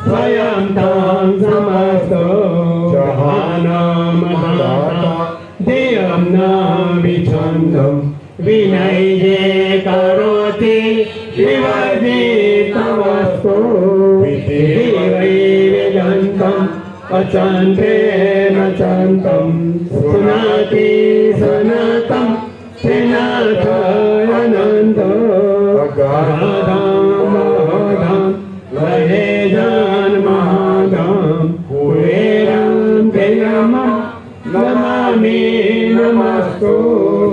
स्वयं तां समस्तो जहानामदाता देयं न विच्छन्दं विनये करोति विवर्जितमस्तु विधिवै वेदान्तम् अचन्तेन चन्तं सुनाति सनातं श्रीनाथाय अनन्तो अगाधां महाधां लये जन्महाधां कुबेरं जयमं नमामि नमस्तु।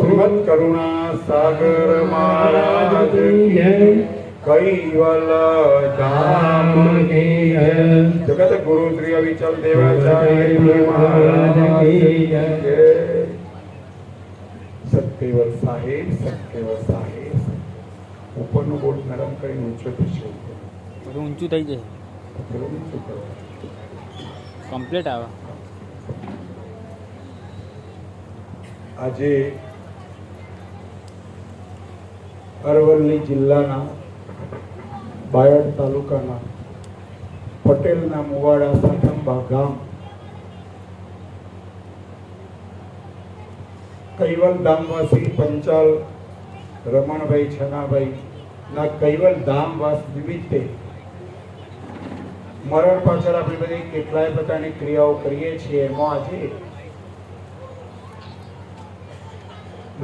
श्रीमद करुणा सागर महाराज की जय। कैवल धाम की जय। जगत गुरु श्री अविचल देवाचार्य महाराज की जय। सत्केवल साहेब, सत्केवल साहेब। ઉપરનું બોટ નરમ કરીને ઊંચો થશે, બધું ઊંચું થઈ જશે, કમ્પ્લીટ આવે. આજે અરવલ્લી જિલ્લાના બાયડ તાલુકાના પટેલના મુવાડા સાઠંબા ગામ કૈવલ ધામવાસી પંચાલ રમણભાઈ છનાભાઈ ના કૈવલ ધામવાસ નિમિત્તે મરણ પાછળ આપણે બધી કેટલાય પ્રકારની ક્રિયાઓ કરીએ છીએ. એમાં આજે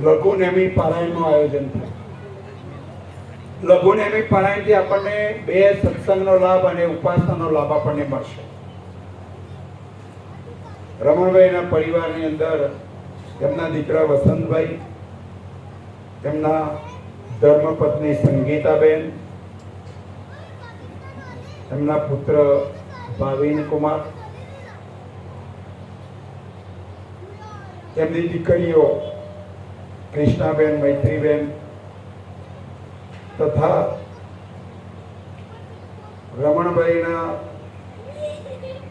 લઘુનેમી પારાયણનું આયોજન થાય. લઘુનેમી પારાયણથી આપણને બે સત્સંગનો લાભ અને ઉપાસનાનો લાભ આપણને મળશે. રમણભાઈના પરિવારની અંદર તેમના દીકરા વસંતભાઈ, તેમના ધર્મપત્ની સંગીતાબેન, તેમના પુત્ર ભાવિન કુમાર, તેમની દીકરીઓ કૃષ્ણાબેન, મૈત્રીબેન તથા રમણભાઈના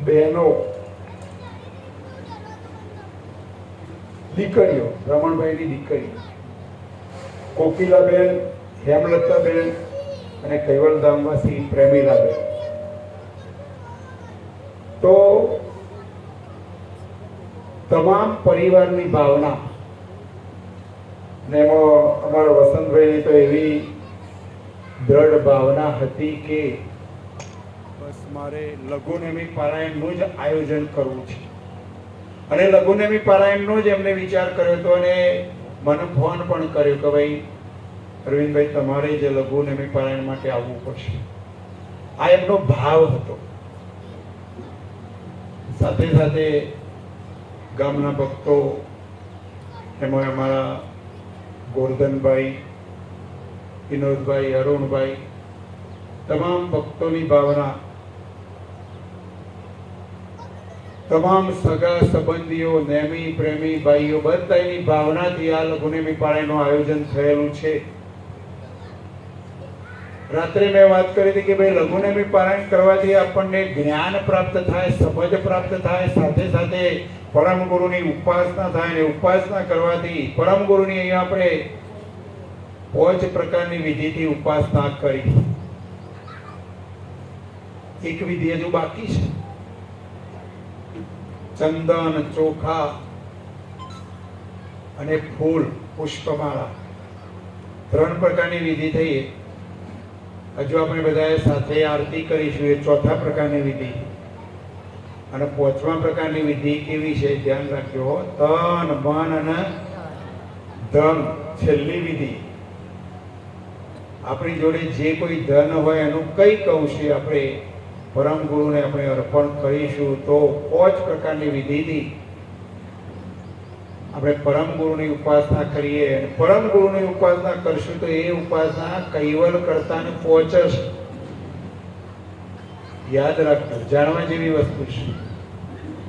બહેનો દીકરીઓ, રમણભાઈની દીકરીઓ કોકિલાબેન, હેમલતાબેન અને કૈવલ ધામવાસી પ્રેમીલાબેન. તો તમામ પરિવારની ભાવના ને એમાં અમારા વસંતભાઈની તો એવી દ્રઢ ભાવના હતી કે બસ મારે લઘુનેમી પારાયણનું જ આયોજન કરવું છે. અને લઘુનેમી પારાયણનો જ એમને વિચાર કર્યો હતો અને મને ફોન પણ કર્યો કે ભાઈ અરવિંદભાઈ તમારે જે લઘુનેમી પારાયણ માટે આવવું પડશે. આ એમનો ભાવ હતો. સાથે સાથે ગામના ભક્તો, એમાં અમારા ગોરધનભાઈ, વિનોદભાઈ, અરુણભાઈ, તમામ ભક્તોની ભાવના, તમામ સગા સંબંધીઓ, નેમી પ્રેમી ભાઈઓ બધાની ભાવનાથી આ લઘુનેમી પારાયણનું આયોજન થયેલું છે. રાત્રે મેં વાત કરી હતી કે ભાઈ લઘુનેમી પારાયણ કરવાથી આપણને જ્ઞાન પ્રાપ્ત થાય, સમજ પ્રાપ્ત થાય, સાથે સાથે પરમ ગુરુની ઉપાસના થાય. અને ઉપાસના કરવાથી પરમ ગુરુની અહીંયા આપણે 5 પ્રકારની વિધિથી ઉપાસના કરી. એક વિધિ હજુ બાકી છે. ચંદન, ચોખા અને ફૂલ, પુષ્પમાળા, 3 પ્રકારની વિધિ થઈ. હજુ આપણે બધાએ સાથે આરતી કરીશું. એ 4થા પ્રકારની વિધિ. અને 5મા પ્રકારની વિધિ કેવી છે ધ્યાન રાખજો. તન, મન અને ધન, છેલ્લી વિધિ. આપણી જોડે જે કોઈ ધન હોય એનું કંઈક અંશે આપણે પરમ ગુરુને આપણે અર્પણ કરીશું. તો 5 પ્રકારની વિધિથી આપણે પરમ ગુરુની ઉપાસના કરીએ. અને પરમ ગુરુની ઉપાસના કરશું તો એ ઉપાસના કૈવલ કરતાને પહોંચશે. યાદ રાખજો, જાણવા જેવી વસ્તુ છે.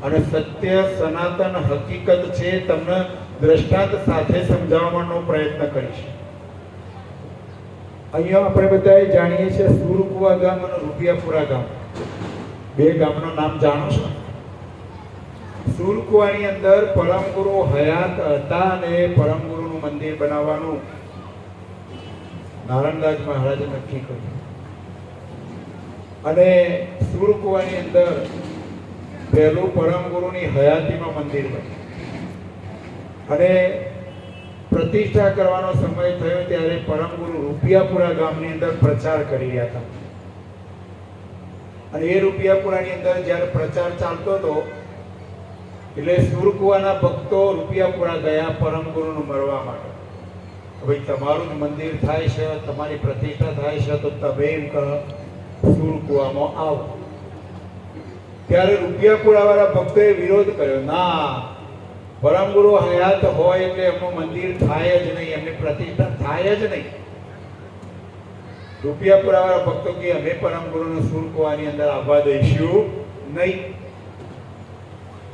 અને સત્ય સનાતન હકીકત છે. તમને દ્રષ્ટાંત સાથે સમજાવવાનો પ્રયત્ન કરીશ. અહીંયા આપણે બધાએ જાણીએ છીએ સુરકુવા ગામ અને રૂપિયાપુરા ગામ, બે ગામનું નામ જાણો છો? સુરકુવાની અંદર પરમ ગુરુ હયાત હતા અને પરમ ગુરુનું મંદિર બનાવવાનું નારણદાસ મહારાજે નક્કી કર્યું. અને સુરકુવાની અંદર પહેલું પરમ ગુરુની હયાતીમાં મંદિર બન્યું. અને પ્રતિષ્ઠા કરવાનો સમય થયો ત્યારે પરમ ગુરુ રૂપિયાપુરા ગામની અંદર પ્રચાર કરી રહ્યા હતા. અને એ રૂપિયાપુરાની અંદર જ્યારે પ્રચાર ચાલતો હતો એટલે સુરકુવાના ભક્તો રૂપિયાપુરા ગયા પરમ ગુરુનું મળવા માટે. ભાઈ તમારું જ મંદિર થાય છે, તમારી પ્રતિષ્ઠા થાય છે, તો તમે એમ કહો સુરકુવામાં આવો. ત્યારે રૂપિયાપુરા વાળા ભક્તોએ વિરોધ કર્યો, ના, પરમ ગુરુ હયાત હોય એટલે એમનું મંદિર થાય જ નહીં, એમની પ્રતિષ્ઠા થાય જ નહીં. રૂપિયાપુરા વાળા ભક્તો કે અમે પરમ ગુરુને સુરકુવાની અંદર આવવા દઈશું નહીં.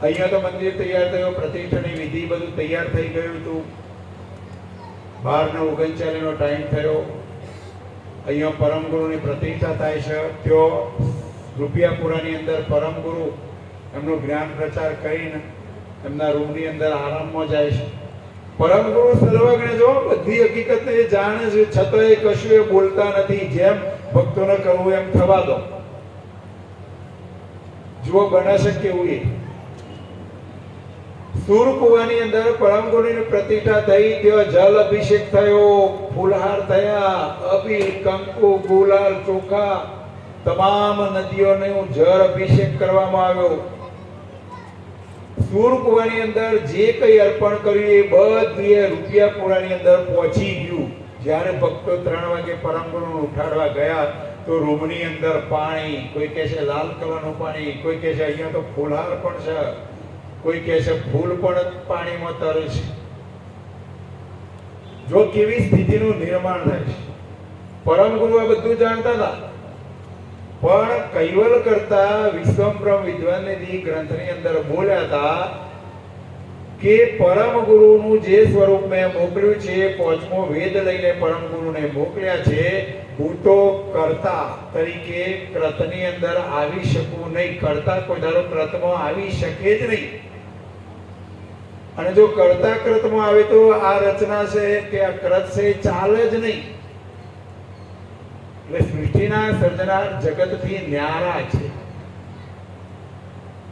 અહીંયા તો મંદિર તૈયાર થયો, પ્રતિષ્ઠાની વિધિ બધું તૈયાર થઈ ગયું હતું. 12:39 નો ટાઈમ થયો. અહીંયા પરમ ગુરુની પ્રતિષ્ઠા થાય છે. ત્યાં રૂપિયાપુરાની અંદર પરમ ગુરુ એમનો જ્ઞાન પ્રચાર કરીને એમના રૂમની અંદર આરામમાં જાય છે. પરમ ગુરુ સર્વજ્ઞ, જો બધી હકીકતને એ જાણે છે, છતાં એ કશું એ બોલતા નથી. જેમ ભક્તોને કરવું એમ થવા દો. જુઓ બને છે કેવું. એ સુરકુવાની અંદર પરમ ગુરુની પ્રતિષ્ઠા થઈ, ત્યાં જલ અભિષેક થયો, ફૂલહાર થયા, અબીલ, કંકુ, ગુલાલ, ચોખા, તમામ નદીઓને જળ અભિષેક કરવામાં આવ્યો. સુરકુવાની અંદર જે કઈ અર્પણ કર્યું એ બધું રૂપિયાપુરાની અંદર પહોંચી ગયું. જ્યારે ભક્તો 3 વાગે પરમ ગુરુને ઉઠાડવા ગયા તો રૂમની અંદર પાણી, કોઈ કહે છે લાલ કલરનું પાણી, કોઈ કહે છે અહીંયા તો ફૂલહાર પણ છે, કોઈ કહે છે ફૂલ પણ પાણીમાં તરે છે. જો કેવી સ્થિતિનું નિર્માણ થાય છે. પરમ ગુરુ આ બધું જાણતા હતા, પણ કૈવલ કરતા વિશ્વમ્ભ્રમ વિદ્વાનનિધિ ગ્રંથની અંદર બોલ્યા હતા કે પરમ ગુરુનું જે સ્વરૂપ મેં મોકલ્યું છે, 5મો વેદ લઈને પરમ ગુરુને મોકલ્યા છે, હું તો કર્તા તરીકે ક્રતની અંદર આવી શકું નહીં. કર્તા કોઈ ધારો ક્રતમાં આવી શકે જ નહીં. અને જો કર્તા ક્રતમાં આવે તો આ રચના છે કે આ ક્રત છે ચાલે જ નહીં. એટલે સૃષ્ટિના સર્જનાર જગતથી ન્યારા છે.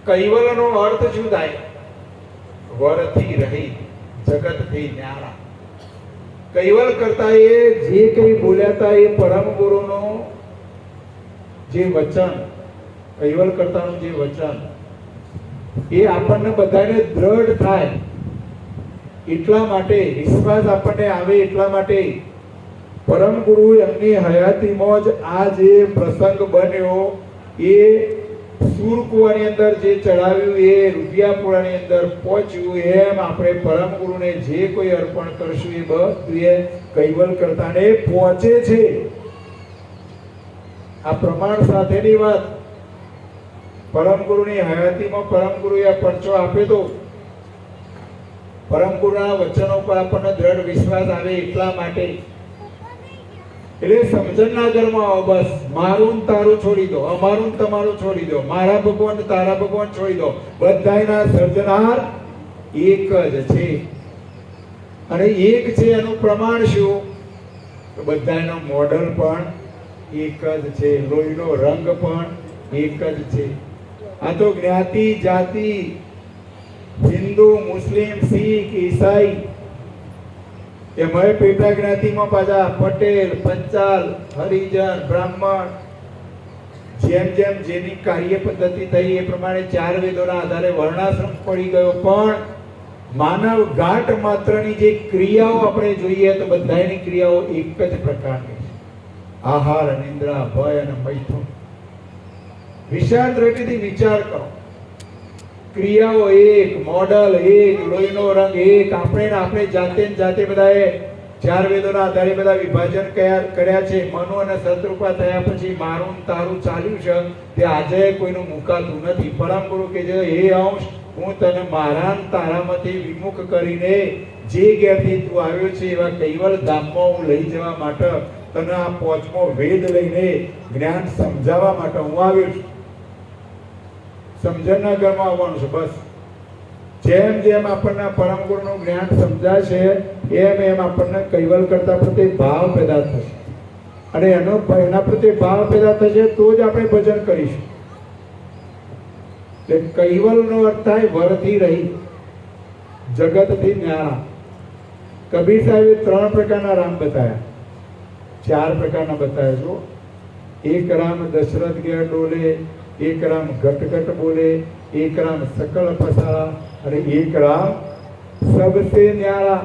કૈવલનો અર્થ શું થાય? વરથી રહી, જગતથી ન્યારા. કૈવલ કરતા એ જે કઈ બોલ્યા હતા એ પરમ ગુરુનો જે વચન, કૈવલ કરતાનું જે વચન એ આપણને બધાને દ્રઢ થાય એટલા માટે, વિશ્વાસ આપણને આવે એટલા માટે પરમ ગુરુ એમની હયાતીમાં જ આ જે પ્રસંગ બન્યો એ સુરકુવાની અંદર જે ચડાવ્યું એ રૂપિયાપુરાની અંદર પહોંચ્યું. એમ આપણે પરમ ગુરુને જે કોઈ અર્પણ કરશું એ બધું એ કૈવલ કરતાને પહોંચે છે. આ પ્રમાણ સાથેની વાત. પરમ ગુરુની હયાતીમાં પરમ ગુરુએ આ પરચો આપ્યો તો પરમ ગુરુના વચનો પર આપણને દ્રઢ વિશ્વાસ આવે એટલા માટે. એટલે સમજણના ઘરમાં આવો. બસ મારું ને તારું છોડી દો, અમારું ને તમારું છોડી દો, મારા ભગવાન તારા ભગવાન છોડી દો. બધાયના સર્જનાર એક જ છે. અને એક છે એનું પ્રમાણ શું? તો બધાયનો મોડલ પણ એક જ છે, લોહીનો રંગ પણ એક જ છે. આ તો જ્ઞાતિ જાતિ, હિન્દુ, મુસ્લિમ, શીખ, ઈસાઈ, એમાં પેટા જ્ઞાતિમાં પાછા પટેલ, પંચાલ, હરિજન, બ્રાહ્મણ, જેમ જેમ જેની કાર્ય પદ્ધતિ થઈ એ પ્રમાણે 4 વેદોના આધારે વર્ણાશ્રમ પડી ગયો. પણ માનવ ઘાટ માત્રની જે ક્રિયાઓ આપણે જોઈએ તો બધાની ક્રિયાઓ એક જ પ્રકારની છે. આહાર, નિંદ્રા, ભય અને મૈથુન. વિચાર દ્રષ્ટિથી વિચાર કરો. ક્રિયાઓ એક, મોડલ એક, લોહીનો રંગ એક. આપણે જાતે બધાએ 4 વેદોના આધારે બધા વિભાજન કર્યા છે. મનુ અને શત્રુપા થયા પછી મારું તારું ચાલ્યું છે તે આજે કોઈનું મુકાતું નથી. પરમ ગુરુ કે છે હે અંશ, હું તને મારા તારામાંથી વિમુખ કરીને જે ઘેરથી તું આવ્યો છે એવા કૈવલ ધામમાં હું લઈ જવા માટે તને આ પોચમો વેદ લઈને જ્ઞાન સમજાવવા માટે હું આવ્યો છું. સમજણના ઘરમાં આવવાનું છે બસ. જેમ જેમ આપણને પરમ ગુરુનું જ્ઞાન સમજાશે એમ એમ આપણને કૈવલ કરતા પ્રત્યે ભાવ પેદા થશે, અને એના પ્રત્યે ભાવ પેદા થશે તો જ આપણે ભજન કરીશું. એટલે કૈવલનો અર્થ થાય વરથી રહી, જગતથી ન્યારા. કબીર સાહેબે 3 પ્રકારના રામ બતાવ્યા, 4 પ્રકારના બતાવ્યા છો. એક રામ દશરથ ઘેર ડોલે, એક રામ ઘટ બોલે, એક રામ સકલ પસારા, અને એક રામ સબસે ન્યારા.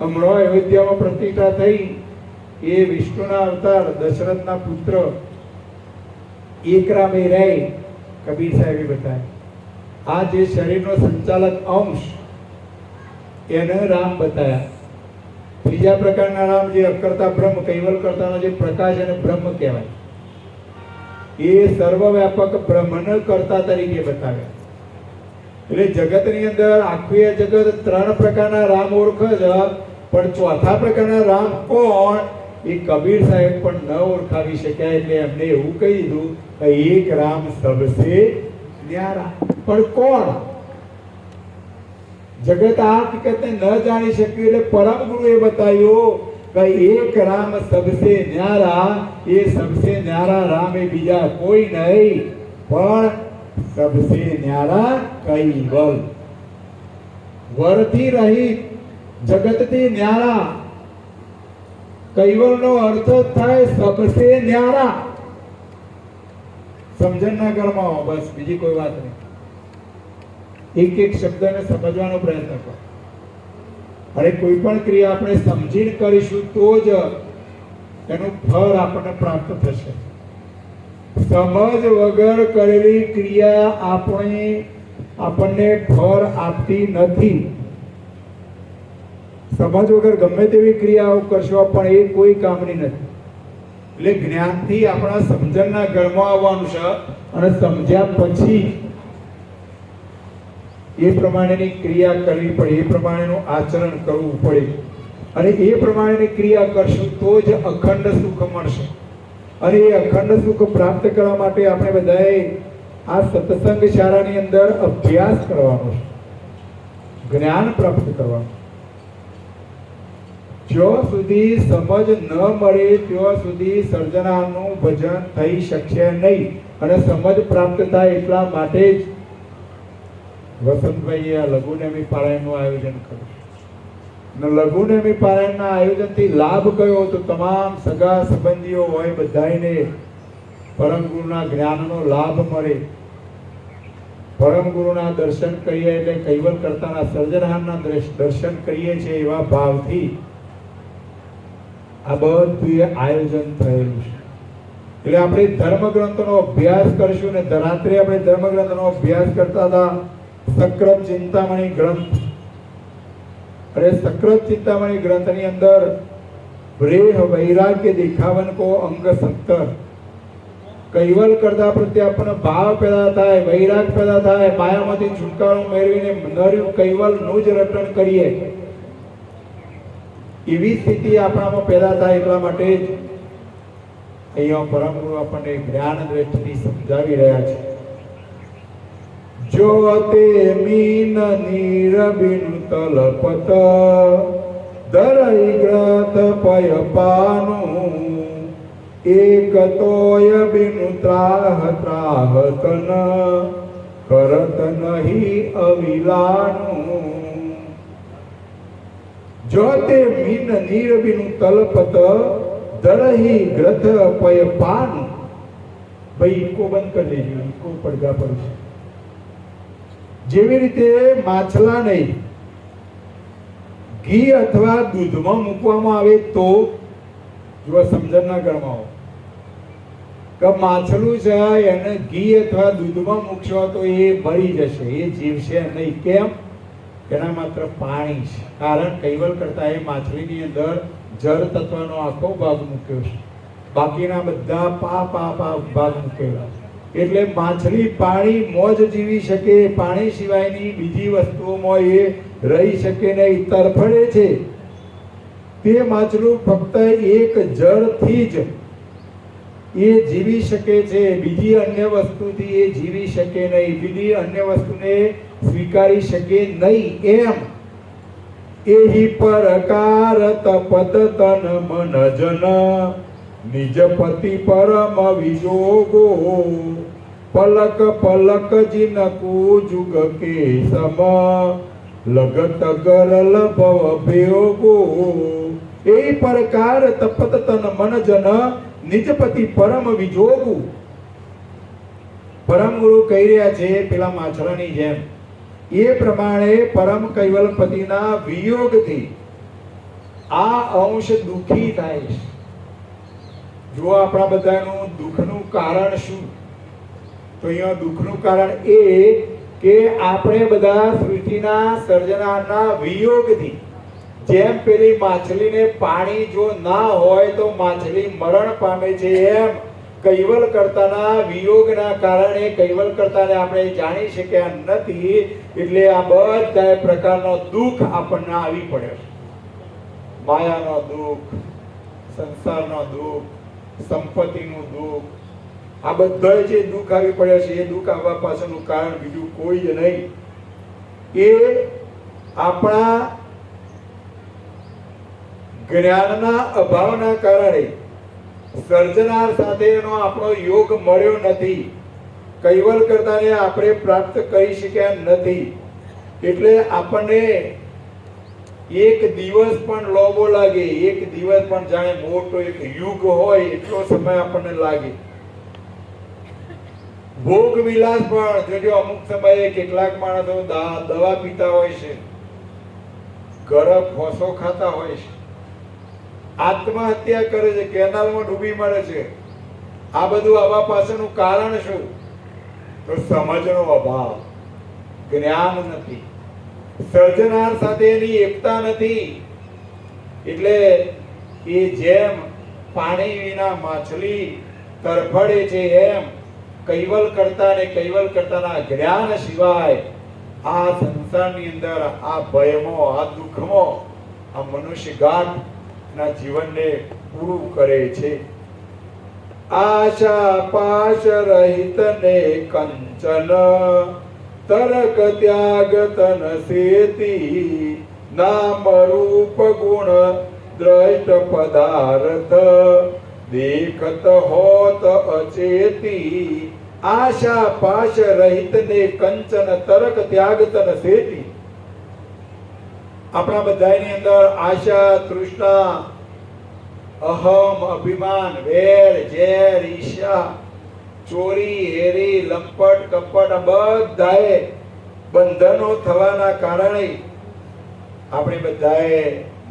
હમણાં અયોધ્યામાં પ્રતિષ્ઠા થઈ એ વિષ્ણુના અવતાર દશરથના પુત્ર એક રામ એ રહે. કબીર સાહેબે બતાવ્યા આ જે શરીરનો સંચાલક અંશ એને રામ બતાવ્યા. ત્રીજા પ્રકારના રામ જે અકર્તા બ્રહ્મ, કૈવલ કરતાનો જે પ્રકાશ એને બ્રહ્મ કહેવાય, એ સર્વવ્યાપક બ્રહ્મને કર્તા તરીકે બતાવ્યા. એટલે જગતની અંદર આખું એ જગત 3 પ્રકારના રામ ઓળખે છે, પણ ચોથા પ્રકારના રામ કોણ એ કબીર સાહેબ પણ ન ઓળખાવી શક્યા. એટલે એમને એવું કહી દીધું કે એક રામ સબસે ન્યારા. પણ કોણ? જગત આ હકીકતને ન જાણી શક્યું એટલે પરમ ગુરુએ બતાવ્યું કે એક રામ સબસે ન્યારા. એ સબસે ન્યારા રામ એ બીજા કોઈ નહીં પણ સબસે ન્યારા કૈવલ. વરથી રહિત, જગતથી ન્યારા. કૈવલનો અર્થ થાય સબસે ન્યારા. સમજણના ઘરમાં બસ, બીજી કોઈ વાત નહીં. એક એક શબ્દને સમજવાનો પ્રયત્ન કરો. અને કોઈ પણ ક્રિયા આપણે સમજીને કરીશું તો જ એનું ફળ આપણને પ્રાપ્ત થશે. સમજ વગર કરેલી ક્રિયા આપણને ફળ આપતી નથી. સમજ વગર ગમે તેવી ક્રિયાઓ કરશો પણ એ કોઈ કામની નથી. એટલે જ્ઞાનથી આપણા સમજણના ઘરમાં આવવાનું છે, અને સમજ્યા પછી એ પ્રમાણેની ક્રિયા કરવી પડે, એ પ્રમાણેનું આચરણ કરવું પડે, અને એ પ્રમાણેની ક્રિયા કરશું તો જ અખંડ સુખ મળશે. અને એ અખંડ સુખ પ્રાપ્ત કરવા માટે આપણે બધાએ આ સત્સંગ શાળાની અંદર અભ્યાસ કરવાનો છે, જ્ઞાન પ્રાપ્ત કરવાનું. જ્યાં સુધી સમજ ન મળે ત્યાં સુધી સર્જનાનું ભજન થઈ શકશે નહીં. અને સમજ પ્રાપ્ત થાય એટલા માટે જ વસંતભાઈએ આ લઘુનેમી પારાયણનું આયોજન કર્યું. લઘુનેમી પારાયણના આયોજનથી લાભ કયો? તો તમામ સગા સંબંધીઓ હોય બધાને પરમ ગુરુના જ્ઞાનનો લાભ મળે. પરમ ગુરુના દર્શન કરીએ એટલે કૈવલ કરતાના સર્જનહારના દર્શન કરીએ છીએ એવા ભાવથી આ બધું આયોજન થયેલું છે. એટલે આપણે ધર્મગ્રંથોનો અભ્યાસ કરીશું. ને રાત્રે આપણે ધર્મગ્રંથનો અભ્યાસ કરતા હતા, સક્રત ચિંતામણી ગ્રંથ. અરે સક્રત ચિંતામણી ગ્રંથની અંદર બ્રેહ વૈરાગ્ય દેખાવન કો અંગ 17 કૈવલ કરતા પ્રત્યે આપણને ભાવ પેદા થાય, વૈરાગ પેદા થાય, માયામાંથી છુટકારો મેળવીને નર્યું કૈવલનું જ રટણ કરીએ એવી સ્થિતિ આપણામાં પેદા થાય. એટલા માટે જ અહીંયા પરમ ગુરુ આપણને જ્ઞાન દ્રષ્ટિથી સમજાવી રહ્યા છે. જો તે મીન નીર બિન તલપત દરઈ ગ્રથ પય પાનું એક તોય બિન ત્રાહ ત્રાહતન કરત નહીં અવિલાનું. જો તે મીન નીર બિન તલપત દરહી ગ્રથ પય પાનું. ભાઈ ઈકો બંધ કરી દેજો, ઈકો પડઘા પર છે. જેવી રીતે માછલાને ઘી અથવા દૂધમાં મૂકવામાં આવે તો જો સમજણના ઘરમાં કે માછલું છે એને ઘી અથવા દૂધમાં મૂકશો તો એ મરી જશે, એ જીવશે નહીં. કેમ? એના માત્ર પાણી છે. કારણ કૈવલ કરતા એ માછલીની અંદર જળ તત્વનો આખો ભાગ મૂક્યો છે, બાકીના બધા ભાગ મૂકેલા. એટલે માછલી પાણી મોજ જીવી શકે, પાણી સિવાયની બીજી વસ્તુઓમાં એ રહી શકે નહીં, તરફડે છે. તે માછલું ફક્ત એક જળથી જ એ જીવી શકે છે, બીજી અન્ય વસ્તુથી એ જીવી શકે નહીં, બીજી અન્ય વસ્તુને સ્વીકારી શકે નહીં. એમ એહી પરકાર તપત તન મન જન નિજ પતિ પરમ વિજોગો પલક પલક જીનકુ જુગ કે સમ લગત ગરલ ભવ ભયોગો. એ પરકાર તપત તન મન જન નિજ પતિ પરમ વિજોગુ. પરમ ગુરુ કહી રહ્યા છે પેલા માછલાની જેમ એ પ્રમાણે પરમ કૈવલપતિના વિયોગથી આ અંશ દુઃખી થાય છે. જો આપણા બધાનું દુઃખનું કારણ શું? તો અહીંયા દુઃખનું કારણ એ કે આપણે બધા સૃષ્ટિના સર્જનારના વિયોગથી, જેમ પેલી માછલીને પાણી જો ના હોય તો માછલી મરણ પામે છે, એમ કૈવલ કરતાના વિયોગના કારણે કૈવલ કરતાને આપણે જાણી શક્યા નથી. એટલે આ બધા પ્રકારનો દુઃખ આપણને આવી પડ્યો છે. માયાનો દુઃખ, સંસારનો દુઃખ, સંપત્તિનું દુઃખ, આ બધા જે દુઃખ આવી પડ્યા છે એ દુઃખ આવવા પાછળનું કારણ બીજું કોઈ જ નહીં. એ આપણા જ્ઞાનના અભાવના કારણે સર્જનાર સાથેનો આપણો યોગ મળ્યો નથી. કૈવલ કરતાને આપણે પ્રાપ્ત કરી શક્યા નથી. એટલે આપણને એક દિવસ પણ લોબો લાગે, એક દિવસ પણ જાણે મોટો એક યુગ હોય એટલો સમય આપણને લાગે. ભોગ વિલાસ પણ જોજો, અમુક સમયે કેટલાક માણસો દવા પીતા હોય છે, ગરમ ફોસો ખાતા હોય છે, આત્મહત્યા કરે છે, કેનાલમાં ડૂબી મરે છે. આ બધું આવા પાછળનું કારણ શું? તો સમજનો અભાવ, જ્ઞાન નથી, સર્જનાર સાથેની એકતા નથી. એટલે એ જેમ પાણી વિના માછલી તરફડે છે એમ કૈવલ કરતા ને કૈવલ કરતાના જ્ઞાન સિવાય આ સંસારની અંદર આ ભયમાં, આ દુઃખમાં, આ મનુષ્ય ગાંઠ ના જીવનને પૂરું કરે છે. આશા પાશ રહિત ને કંચન તરક ત્યાગ તન સેતી નામ રૂપ ગુણ દ્રષ્ટ પદાર્થ દેખત હોત અચેતી. આશા પાશ રહિત ને કંચન તરક ત્યાગ તન સેતી. આપણા બધાની અંદર આશા, તૃષ્ણા, અહમ, અભિમાન, વેર, ઝેર, ઈર્ષ્યા, ચોરી, હેરી, લંપટ, કપટ આ બધાએ બંધનો થવાના કારણે આપણે બધાએ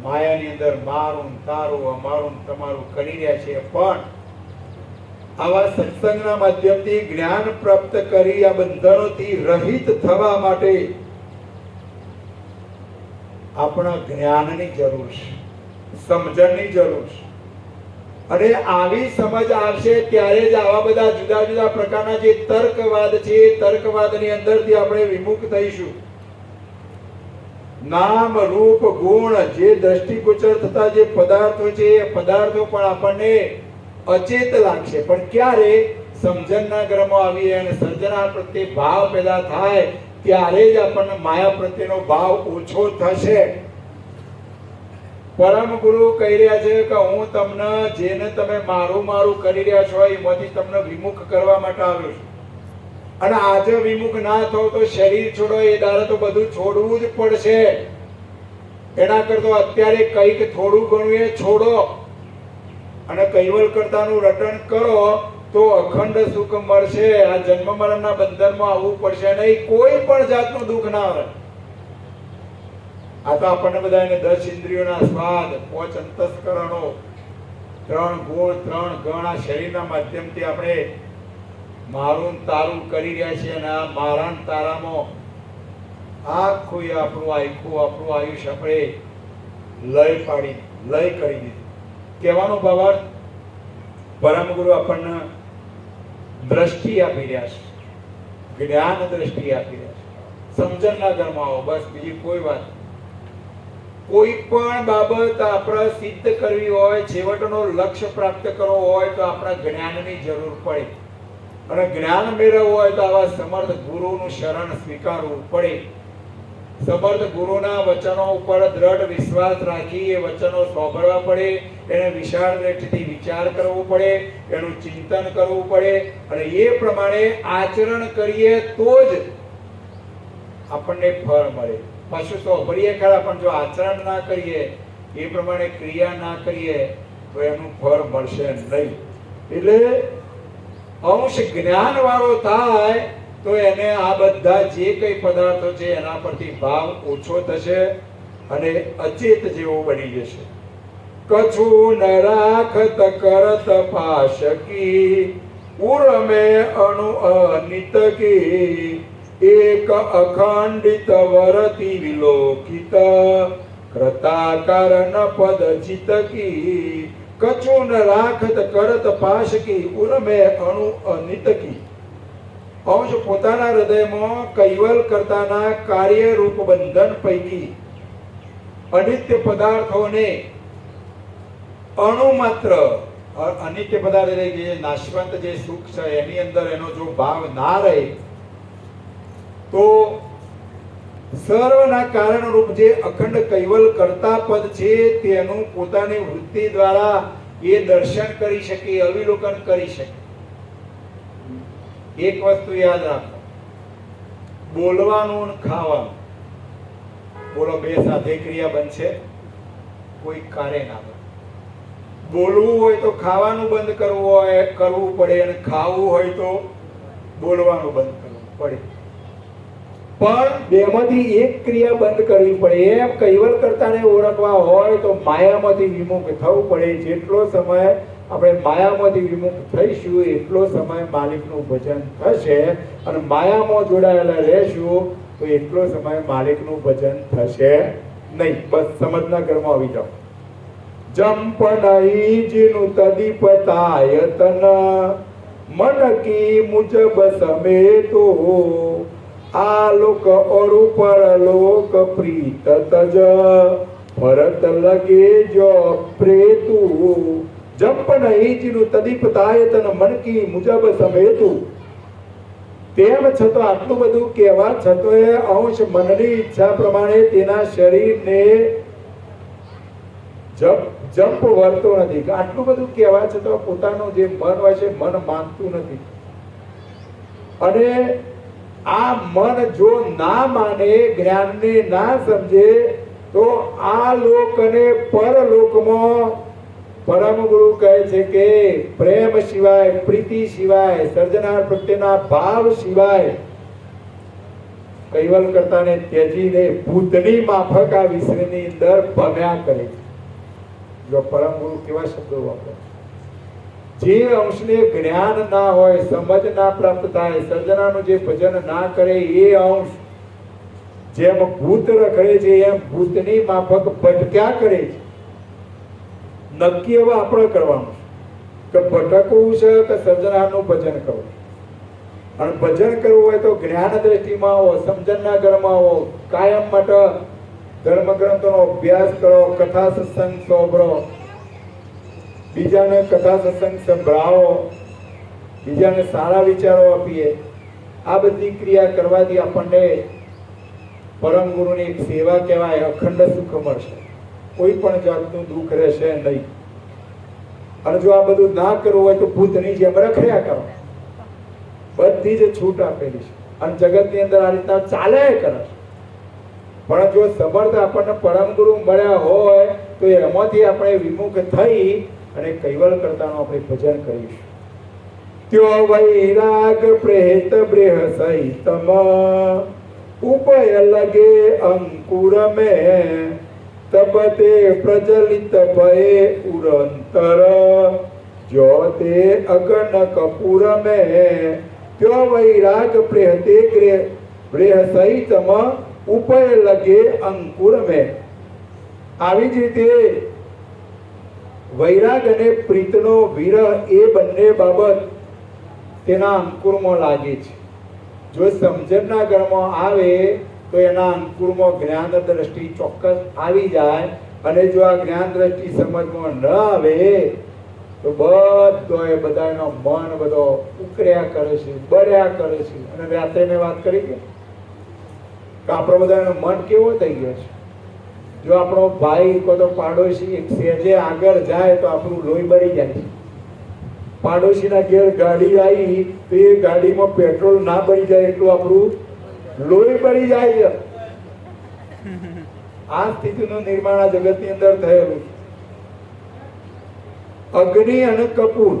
માયાની અંદર મારું તારું, અમારું તમારું કરી રહ્યા છીએ. પણ આવા સત્સંગના માધ્યમથી જ્ઞાન પ્રાપ્ત કરી આ બંધનોથી રહિત થવા માટે આપણા જ્ઞાનની જરૂર છે, સમજણની જરૂર છે. અને આવી સમજ આવશે ત્યારે જ આવા બધા જુદા જુદા પ્રકારના જે તર્કવાદ છે એ તર્કવાદની અંદરથી આપણે વિમુખ થઈશું. નામ રૂપ ગુણ જે દ્રષ્ટિગોચર થતા જે પદાર્થો છે એ પદાર્થો પણ આપણને અચેત લાગશે. પણ ક્યારે સમજણના ગ્રહમાં આવીએ અને સર્જનાર પ્રત્યે ભાવ પેદા થાય ત્યારે જ આપણને માયા પ્રત્યેનો ભાવ ઓછો થશે. પરમ ગુરુ કહી રહ્યા છે કે હું તમને જેને તમે મારું મારું કરી રહ્યા છો એમાંથી તમને વિમુખ કરવા માટે આવ્યો છું. અને આજે વિમુખ ના થો તો શરીર છોડો એ દાડે તો બધું છોડવું જ પડશે. એના કરતો અત્યારે કંઈક થોડું ઘણું એ છોડો અને કૈવલ કરતાનું રટણ કરો તો અખંડ સુખ મળશે. આ જન્મ મરણના બંધનમાં આવવું પડશે નહીં, કોઈ પણ જાતનું દુઃખ ના આવે. આ તો આપણને બધાને 10 ઇન્દ્રિયોના સ્વાદ, 5 અંતસ્કરણો, 3 ગુણ, 3 ગણ આ શરીરના માધ્યમથી આપણે મારું તારું કરી રહ્યા છીએ. અને આ મારા તારામાં આખું આપણું આયુષ્ય આપણે લય કરી દીધું. કહેવાનો ભાવાર્થ પરમ ગુરુ આપણને દ્રષ્ટિ આપી રહ્યા છે, જ્ઞાન દ્રષ્ટિ આપી રહ્યા છે. સમજણના ઘરમાં આવો, બસ બીજી કોઈ વાત. કોઈ પણ બાબત આપણે સિદ્ધ કરવી હોય, છેવટનો લક્ષ્ય પ્રાપ્ત કરવો હોય તો આપણા જ્ઞાનની જરૂર પડે. અને જ્ઞાન મેળવવું હોય તો આવા સમર્થ ગુરુનું શરણ સ્વીકારવું પડે. સમર્થ ગુરુના વચનો ઉપર દ્રઢ વિશ્વાસ રાખી એ વચનો સાંભળવા પડે, એને વિશાળ દ્રષ્ટિથી વિચાર કરવો પડે, એનું ચિંતન કરવું પડે અને એ પ્રમાણે આચરણ કરીએ તો જ આપણને ફળ મળે. પાછું સાંભળીએ ખરા પણ જો આચરણ ના કરીએ, એ પ્રમાણે ક્રિયા ના કરીએ તો એનું ફળ મળશે નહીં. એટલે અંશ જ્ઞાન વાળો થાય તો એને આ બધા જે કઈ પદાર્થો છે એના પરથી ભાવ ઓછો થશે અને અચેત જેવો બની જશે. કછું ન રાખત કરત પાશકી ઉરમે અણુ અનિતકી એક અખંડિત વરતી વિલોકિત કૃતાકરણ પદ ચિતકી. કછું ન રાખત કરત પાશકી ઉરમે અણુ અનિતકી. અંશ પોતાના હૃદયમાં કૈવલ કરતાના કાર્યરૂપ બંધન પૈકી અનિત્ય પદાર્થોને અણુ માત્ર, અનિત્ય પદાર્થ એટલે જે નાશવંત જે સુખ છે એની અંદર એનો જો ભાવ ના રહે તો સર્વના કારણ રૂપ જે અખંડ કૈવલ કરતા પદ છે તેનું પોતાની વૃત્તિ દ્વારા એ દર્શન કરી શકે, અવિલોકન કરી શકે. એક વસ્તુ યાદ રાખો, બોલવાનું અને ખાવાનું. બોલો, બે સાથે ક્રિયા બનશે, કોઈ કાર્ય ના બને. બોલવું હોય તો ખાવાનું બંધ કરવું પડે અને ખાવું હોય તો બોલવાનું બંધ કરવું પડે. પણ બેમાંથી એક ક્રિયા બંધ કરવી પડે. એમ કૈવલ કરતાને ઓળખવા હોય તો માયામાંથી વિમુખ થવું પડે. જેટલો સમય આપણે માયામાંથી વિમુખ થઈશું એટલો સમય માલિકનું ભજન થશે, અને માયામાં જોડાયેલા રહેશું તો એટલો સમય માલિકનું ભજન થશે નહીં. બસ સમજના ઘરમાં આવી જાઓ. જંપ નહીં જીનું તદીપતાયતન મન કી મુજબ સમેતો આલોક ઓરુ પરલોક પ્રીત તજ ભરત લગે જો પ્રેતુ. જંપ નહીં જીનું તદીપતાયતન મન કી મુજબ સમેતુ. તેમ છતાં આટલું બધું કહેવા છતાં અંશ મનની ઈચ્છા પ્રમાણે તેના શરીરને જંપ વળતો નથી. આટલું બધું કહેવા છતાં પોતાનું જે મન હોય છે મન માનતું નથી. અને આ મન જો ના માને, જ્ઞાનને ના સમજે તો આ લોક અને પરલોકમાં પરમ ગુરુ કહે છે કે પ્રેમ સિવાય, પ્રીતિ સિવાય, સર્જનાર પ્રત્યેના ભાવ સિવાય કૈવલ કરતાને ત્યજીને ભૂતની માફક આ વિશ્વની અંદર ભમ્યા કરે છે. જો પરમ ગુરુ કેવા શબ્દો વાપરે. જે અંશને જ્ઞાન ના હોય, સમજ ના પ્રાપ્ત થાય, સર્જનાનું જે ભજન ના કરે એ અંશ જેમ ભૂત રખડે છે એમ ભૂતની માફક ભટક્યા કરે છે. નક્કી હવે આપણે કરવાનું કે ભટકવું છે કે સર્જનાનું ભજન કરવું. અને ભજન કરવું હોય તો જ્ઞાન દ્રષ્ટિમાં આવો, સમજણના ઘરમાં આવો, કાયમ માટે ધર્મ ગ્રંથોનો અભ્યાસ કરો, કથા સત્સંગ સાંભળો, બીજાને કથા સત્સંગ સંભળાવો, બીજાને સારા વિચારો આપીએ. આ બધી ક્રિયા કરવાથી આપણને પરમ ગુરુની એક સેવા કહેવાય, અખંડ સુખ મળશે. કોઈ પણ જાતનું દુઃખ રહેશે નહીં. અને જો આ બધું ના કરવું હોય તો ભૂતની જેમ રખડ્યા કરો. બધી જ છૂટ આપેલી છે અને જગતની અંદર આ રીતના ચાલે કરે. પણ જો સમર્થ આપણને પરમ ગુરુ મળ્યા હોય તો એમાંથી આપણે વિમુખ થઈ અને કૈવલ કરતાનું આપણે ભજન કરીશું. ત્યો વૈરાગ પ્રેત બ્રેહ સહિતમ ઉપય લગે અંકુર મેં તબતે પ્રજલિત ભય ઉરંતર જ્યોતે અગન કપૂર મેં ત્યો વૈરાગ પ્રેહતે બ્રેહ સહિતમ ઉપય લગે અંકુર મેં. આવી જ રીતે વૈરાગ અને પ્રીતનો વિરહ એ બંને બાબત તેના અંકુરમાં લાગે છે. જો સમજણના ઘરમાં આવે તો એના અંકુરમાં જ્ઞાન દ્રષ્ટિ ચોક્કસ આવી જાય. અને જો આ જ્ઞાન દ્રષ્ટિ સમજમાં ન આવે તો બધાનો મન બધો ઉકર્યા કરે છે, બળ્યા કરે છે. અને રાત્રે મેં વાત કરી કે આપણો બધાનો મન કેવો થઈ ગયો છે. જો આપણો ભાઈ કો તો પાડોશી એક સહેજે આગળ જાય તો આપણું લોહી બળી જાય છે. પાડોશીના ઘેર ગાડી આવી તો એ ગાડીમાં પેટ્રોલ ના બળી જાય એટલું આપણું લોહી બળી જાય છે. આ સ્થિતિનું નિર્માણ આ જગતની અંદર થયેલું. અગ્નિ અને કપૂર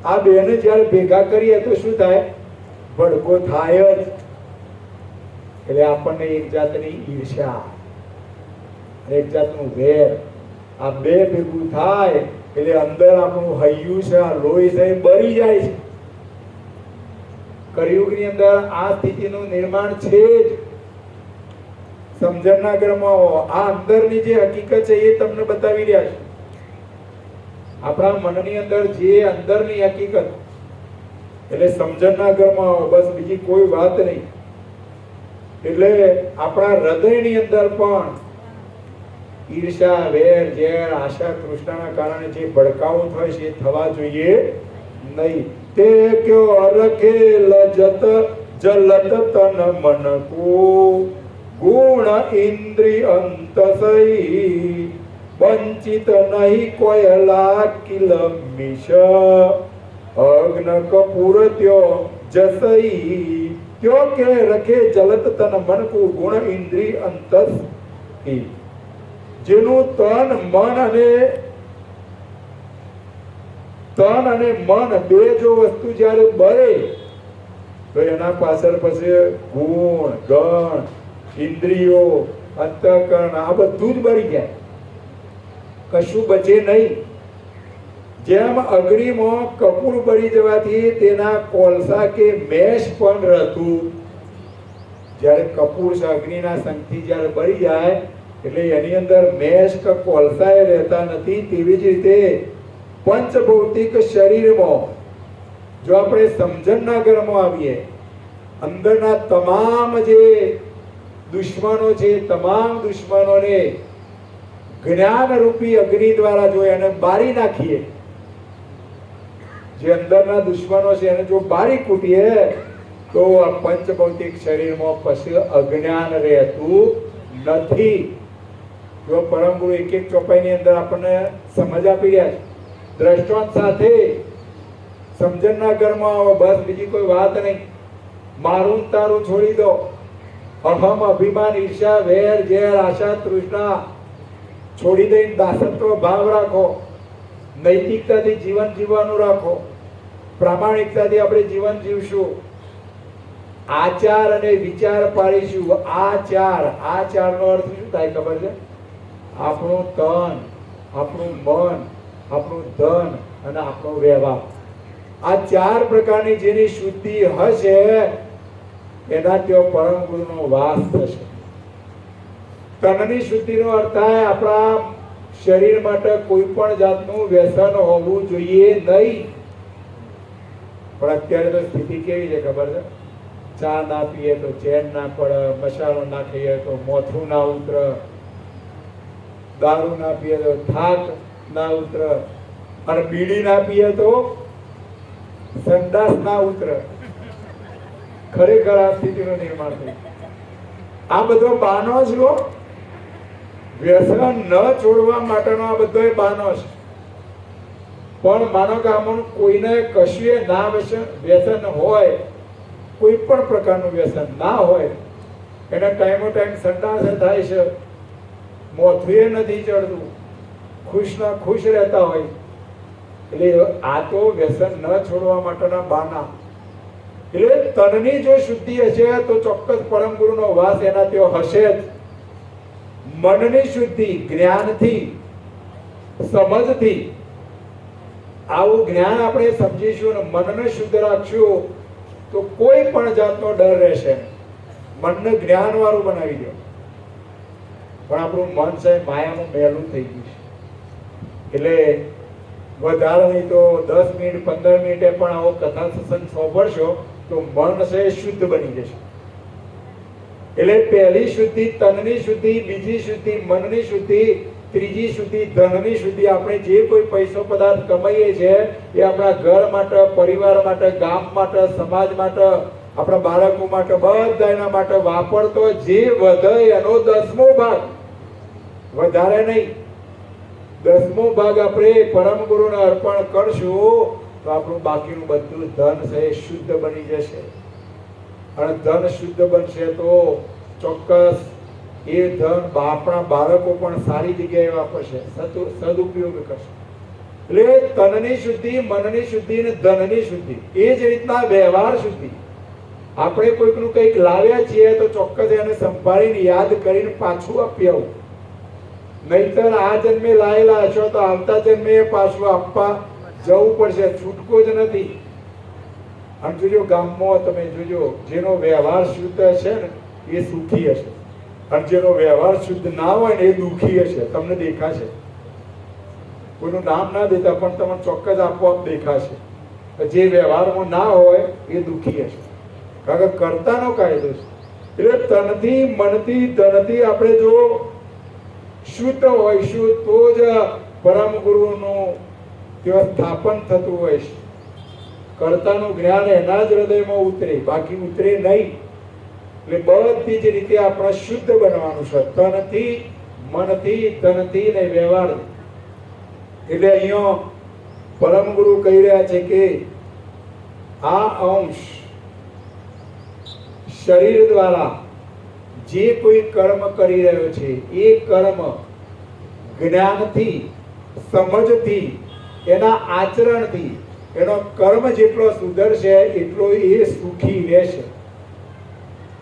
આ બેને જ્યારે ભેગા કરીએ તો શું થાય? ભડકો થાય જ. એટલે આપણને એક જાતની ઈર્ષ્યા, એક જાતનું વેર, આ બે ભેગું થાય એટલે અંદર આપણું હૈયું છે, આ લોહી છે, બળી જાય છે. કળિયુગની અંદર આ સ્થિતિનું નિર્માણ છે જ. સમજણના ઘરમાં આ અંદરની જે હકીકત છે એ તમને બતાવી રહ્યા છે. આપણા મનની અંદર જે અંદરની હકીકત, એટલે સમજણના ઘરમાં બસ બીજી કોઈ વાત નહીં. એટલે આપણા હૃદયની અંદર પણ ઈર્ષા, વેર, ઝેર, આશા, તૃષ્ણાના કારણે જે ભડકાઓ થાય છે એ થવા જોઈએ નહીં. તે ક્યો અરખે લજત જલત તન મન કો ગુણ ઇન્દ્રિય અંતસઈ વંચિત નહીં કોયલા કિલમિશ અગ્ન કપૂર ત્યો જસઈ ત્યો કે રખે જલત તન મન કો ગુણ ઇન્દ્રિય અંતસઈ. જેનું તન અને મન બે જો વસ્તુ જ્યારે બળે તો એના પાછળ પછી ગુણ, ગણ, ઇન્દ્રિયો, અંતઃકરણ આ બધું જ બળી જાય, કશું બચે નહીં. જેમ અગ્નિમાં કપૂર બળી જવાથી તેના કોલસા કે મેષ પણ રહેતું, જ્યારે કપૂર અગ્નિના સંગથી જ્યારે બળી જાય એટલે એની અંદર મેષ કે કોલસા રહેતા નથી. તેવી જ રીતે પંચભૌતિક શરીરમાં જો આપણે સમજણના ઘરમાં આવીએ, અંદરના તમામ જે દુશ્મનો છે તમામ દુશ્મનોને જ્ઞાન રૂપી અગ્નિ દ્વારા જો એને બારી નાખીએ, જે અંદરના દુશ્મનો છે એને જો બારી કૂટીએ તો આ પંચભૌતિક શરીરમાં પછી અજ્ઞાન રહેતું નથી. જો પરમ ગુરુ એક એક ચોપાઈની અંદર આપણને સમજ આપી રહ્યા છે, દ્રષ્ટાંત સાથે. સમજણના ઘરમાં બસ બીજી કોઈ વાત નહીં. મારું તારું છોડી દો. અહમ, અભિમાન, ઈર્ષા, વેર, ઝેર, આશા, તૃષ્ણા છોડી દઈને દાસત્વ ભાવ રાખો. નૈતિકતાથી જીવન જીવવાનું રાખો. પ્રામાણિકતાથી આપણે જીવન જીવશું. આચાર અને વિચાર પાડીશું. આચારનો અર્થ શું થાય ખબર છે? આપણું તન, આપણું મન, આપણું ધન અને આપણો વ્યવહાર. આ ચાર પ્રકારની જેની શુદ્ધિ હશે એના ત્યાં પરમ ગુરુનો વાસ થશે. તનની શુદ્ધિનો અર્થ થાય આપણા શરીર માટે કોઈ પણ જાતનું વ્યસન હોવું જોઈએ નહીં. પણ અત્યારે તો સ્થિતિ કેવી છે ખબર છે? ચા ના પીએ તો ચેન ના પડે, મસાલો ના ખાઈએ તો મોથું ના ઉતરે, દારૂ ના પીએ તો થાક ના ઉતરે, અને બીડી ના પીએ તો સંડાસ ના ઉતરે. ખરેખર આ સ્થિતિનું નિર્માણ થયું. આ બધો બાનો જ લો. વ્યસન ન છોડવા માટેનો આ બધો બાનો છે. પણ માનો કે આમાં કોઈને કશું ના વ્યસન હોય, કોઈ પણ પ્રકારનું વ્યસન ના હોય, એને ટાઈમો ટાઈમ સંડાસ થાય છે, મોથું નથી ચડતું, ખુશના ખુશ રહેતા હોય, એટલે આ તો વ્યસન ન છોડવા માટેના બાના. એટલે તનની જો શુદ્ધિ હશે તો ચોક્કસ પરમ ગુરુનો વાસ એના ત્યાં હશે જ. મનની શુદ્ધિ જ્ઞાનથી, સમજથી, આવું જ્ઞાન આપણે સમજીશું અને મનને શુદ્ધ રાખશું તો કોઈ પણ જાતનો ડર રહેશે. મનને જ્ઞાન વાળું બનાવી દો. પણ આપણું મન છે માયાનું મેલું થઈ ગયું છે. એટલે વધારે નહીં તો 10 મિનિટ 15 મિનિટે પણ આવો કથા સત્સંગ સાંભળશો તો મન છે શુદ્ધ બની જશે. એટલે પહેલી શુદ્ધિ તનની શુદ્ધિ, બીજી શુદ્ધિ મનની શુદ્ધિ, ત્રીજી શુદ્ધિ ધનની શુદ્ધિ. આપણે જે કોઈ પૈસો પદાર્થ કમાઈએ છીએ એ આપણા ઘર માટે, પરિવાર માટે, ગામ માટે, સમાજ માટે, આપણા બાળકો માટે, બધા એના માટે વાપરતો જે વધે એનો 10મો ભાગ, વધારે નહીં, 10મો ભાગ આપણે પરમ ગુરુને અર્પણ કરશું તો આપણું બાકીનું બધું ધન છે એ શુદ્ધ બની જશે. અને ધન શુદ્ધ બનશે તો ચોક્કસ એ ધન આપણા બાળકો પણ સારી જગ્યાએ વાપરશે, સદુપયોગ કરશે. એટલે તનની શુદ્ધિ, મનની શુદ્ધિ અને ધનની શુદ્ધિ. એ જ રીતના વ્યવહાર શુદ્ધિ. આપણે કોઈકનું કંઈક લાવ્યા છીએ તો ચોક્કસ એને સંભાળીને યાદ કરીને પાછું આપી આવું. નહીતર આ જન્મે લાયેલા હશો તો આવતા જન્મે પાછું આપવા જવું પડશે, છૂટકો જ નથી. અને જોજો ગામમાં તમે જોજો, જેનો વ્યવહાર શુદ્ધ હશે ને એ સુખી હશે, અને જેનો વ્યવહાર શુદ્ધ ના હોય ને એ દુઃખી હશે. તમને દેખાશે, કોઈનું નામ ના દેતા પણ તમને ચોક્કસ આપોઆપ દેખાશે. જે વ્યવહારમાં ના હોય એ દુઃખી હશે, કારણ કે કર્તાનો કાયદો છે. એટલે તનથી, મનથી, ધનથી આપણે જો શુદ્ધ હોઈશું તો જ પરમ ગુરુનું ત્યાં સ્થાપન થતું હોય છે. કર્તાનું જ્ઞાન એના જ હૃદયમાં ઉતરે, બાકી ઉતરે નહીં. એટલે બધી જ રીતે આપણે શુદ્ધ બનવાનું છે, તનથી, મનથી, ધનથી ને વ્યવહાર. એટલે અહીંયા પરમ ગુરુ કહી રહ્યા છે કે આ અંશ શરીર દ્વારા જે કોઈ કર્મ કરી રહ્યો છે એ કર્મ જ્ઞાનથી, સમજથી, એના આચરણથી એનો કર્મ જેટલો સુધરશે એટલો એ સુખી રહેશે.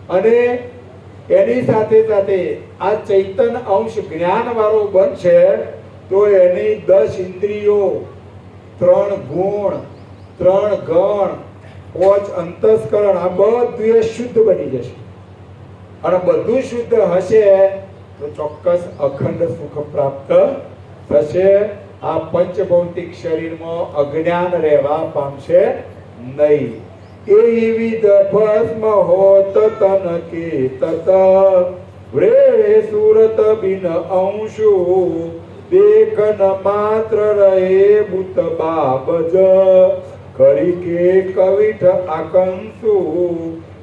અને એની સાથે સાથે આ ચૈતન અંશ જ્ઞાન વાળો બનશે તો એની 10 ઇન્દ્રિયો, 3 ગુણ, 3 ગણ, 5 અંતસ્કરણ, આ બધું શુદ્ધ બની જશે. અને બધું શુદ્ધ હશે તો ચોક્કસ અખંડ સુખ પ્રાપ્ત થશે. આ પંચભૌતિક શરીરમાં અજ્ઞાન રહેવા પામશે નહીં. એવી ભસ્મ હોત તન કે તત વ્રે સુરત બિન અંશુ દેખન માત્ર રહે ભૂત બાબજ કરી કે કવિઠ આકંસુ.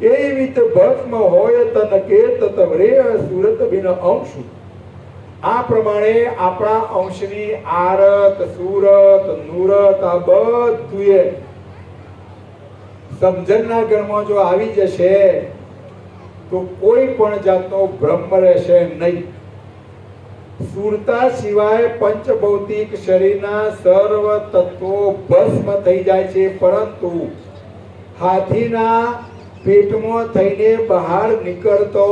એવી ભસ્મ હોય તન કે તત વ્રે સુરત બિન અંશુ. આ પ્રમાણે આપણા અંશની આરત, સુરત, નુરત આ બધું સમજણના ગણમાં જો આવી જશે તો કોઈ પણ જાતનો ભ્રમ રહેશે નહીં. સુરતા સિવાય પંચભૌતિક શરીરના સર્વ તત્વો ભસ્મ થઈ જાય છે, પરંતુ હાથીના પેટમાં થઈને બહાર નીકળતો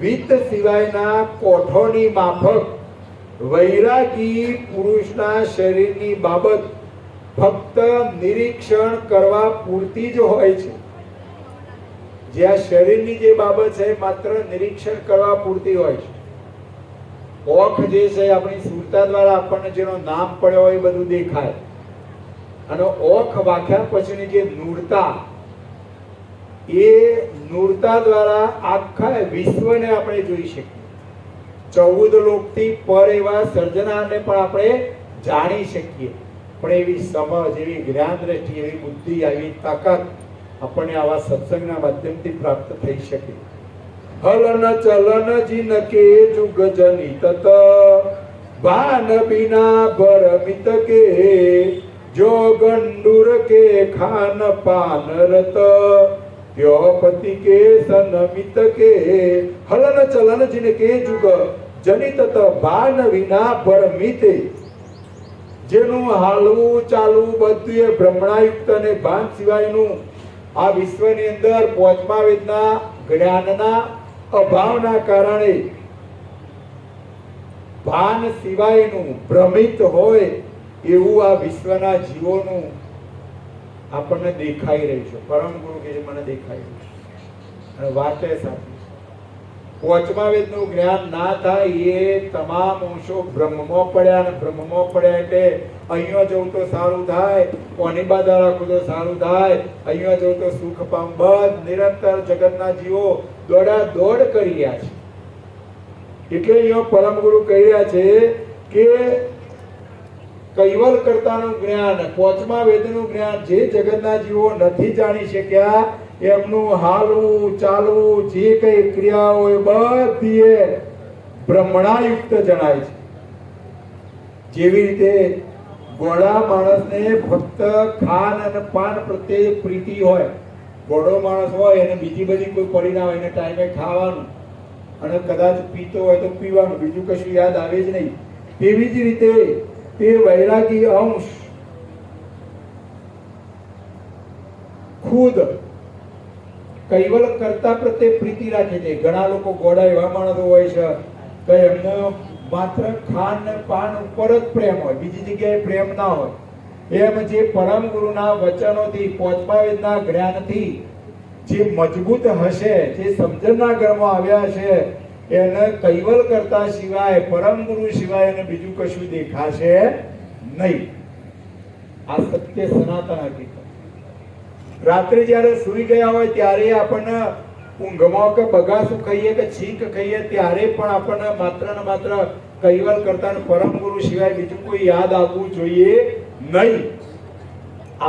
વિત્ત સિવાયના કોઠોની માફક વૈરાગી પુરુષના શરીરની બાબત ફક્ત નિરીક્ષણ કરવા પૂરતી જ હોય છે. જે આ શરીરની જે બાબત છે માત્ર નિરીક્ષણ કરવા પૂરતી હોય છે. ઓખ જે છે આપણી સુરતા દ્વારા આપણને જેનો નામ પડ્યો હોય એ બધું દેખાય. અને ઓખ વાખ્યા પછીની જે નૂરતા, એ નૂરતા દ્વારા આખા વિશ્વને આપણે જોઈ શકીએ. 14 લોકથી પર એવા સર્જનાને પણ આપણે જાણી શકીએ. પણ એવી સમજ, એવી જ્ઞાન દ્રષ્ટિ, એવી બુદ્ધિ, એવી તાકાત આપણને આવા સત્સંગના માધ્યમથી પ્રાપ્ત થઈ શકે. હલન ચલન જીન કે જુગ જની તત ભાન બિના ભરમિત કે જો ગંડુર કે ખાન પાન રત ત્યોપતિ કે સનમિત કે હલન ચલન જીન કે જુગ જની તત ભાન વિના ભરમિતે. જેનું હાલવું ચાલવું બધું એ ભ્રમણાયુક્ત અને ભાન સિવાયનું આ વિશ્વની અંદર 5મા વેદના જ્ઞાનના અભાવના કારણે ભાન સિવાયનું ભ્રમિત હોય એવું આ વિશ્વના જીવોનું આપણને દેખાઈ રહ્યું છે. પરમ ગુરુ કે મને દેખાઈ રહ્યું છે અને વાતે સાચી. પાંચમા વેદનું જ્ઞાન ના થાય એ તમામ અંશો બ્રહ્મમાં પડ્યા, અને બ્રહ્મમાં પડ્યા એટલે અહીંયા જવું તો સારું થાય, કોની બાધા રાખું તો સારું થાય, અહીંયા જવું તો સુખ પામ. બસ નિરંતર જગતના જીવો દોડા દોડ કરી રહ્યા છે. એટલે અહીંયા પરમ ગુરુ કહી રહ્યા છે કે કૈવલ કર્તાનું જ્ઞાન, પાંચમા વેદનું જ્ઞાન જે જગતના જીવો નથી જાણી શક્યા, એમનું હાલવું ચાલવું જે કઈ ક્રિયા હોય બધી એ બ્રહ્મણાયુક્ત જણાય છે. જેવી રીતે ગોળા માણસને ફક્ત ખાન અને પાન પ્રત્યે પ્રીતિ હોય, ગોળો માણસ હોય એને બીજી બધી કોઈ પડી ના હોય, એને ટાઈમે ખાવાનું અને કદાચ પીતો હોય તો પીવાનું, બીજું કશું યાદ આવે જ નહીં. તેવી જ રીતે તે વૈરાગી અંશ ખુદ કૈવલ કરતા પ્રત્યે પ્રીતિ રાખે છે. ઘણા લોકો ગોળા એવા માણસો હોય છે કે એમને માત્ર ખાન ને પાન ઉપર જ પ્રેમ હોય, બીજી જગ્યાએ પ્રેમ ના હોય. એમ જે પરમ ગુરુના વચનોથી, પાંચમા વેદના જ્ઞાનથી જે મજબૂત હશે, જે સમજણના ઘરમાં આવ્યા છે, એને કૈવલ કરતા સિવાય, પરમ ગુરુ સિવાય એને બીજું કશું દેખાશે નહીં. આ સત્ય સનાતન હકીકત. રાત્રે જ્યારે સૂઈ ગયા હોય ત્યારે આપણને ઊંઘમાં કે બગાસું ખાઈએ કે છીંક ખાઈએ ત્યારે પણ આપણને માત્ર ને માત્ર કૈવલ કરતા પરમ ગુરુ સિવાય બીજું કોઈ યાદ આવવું જોઈએ નહીં.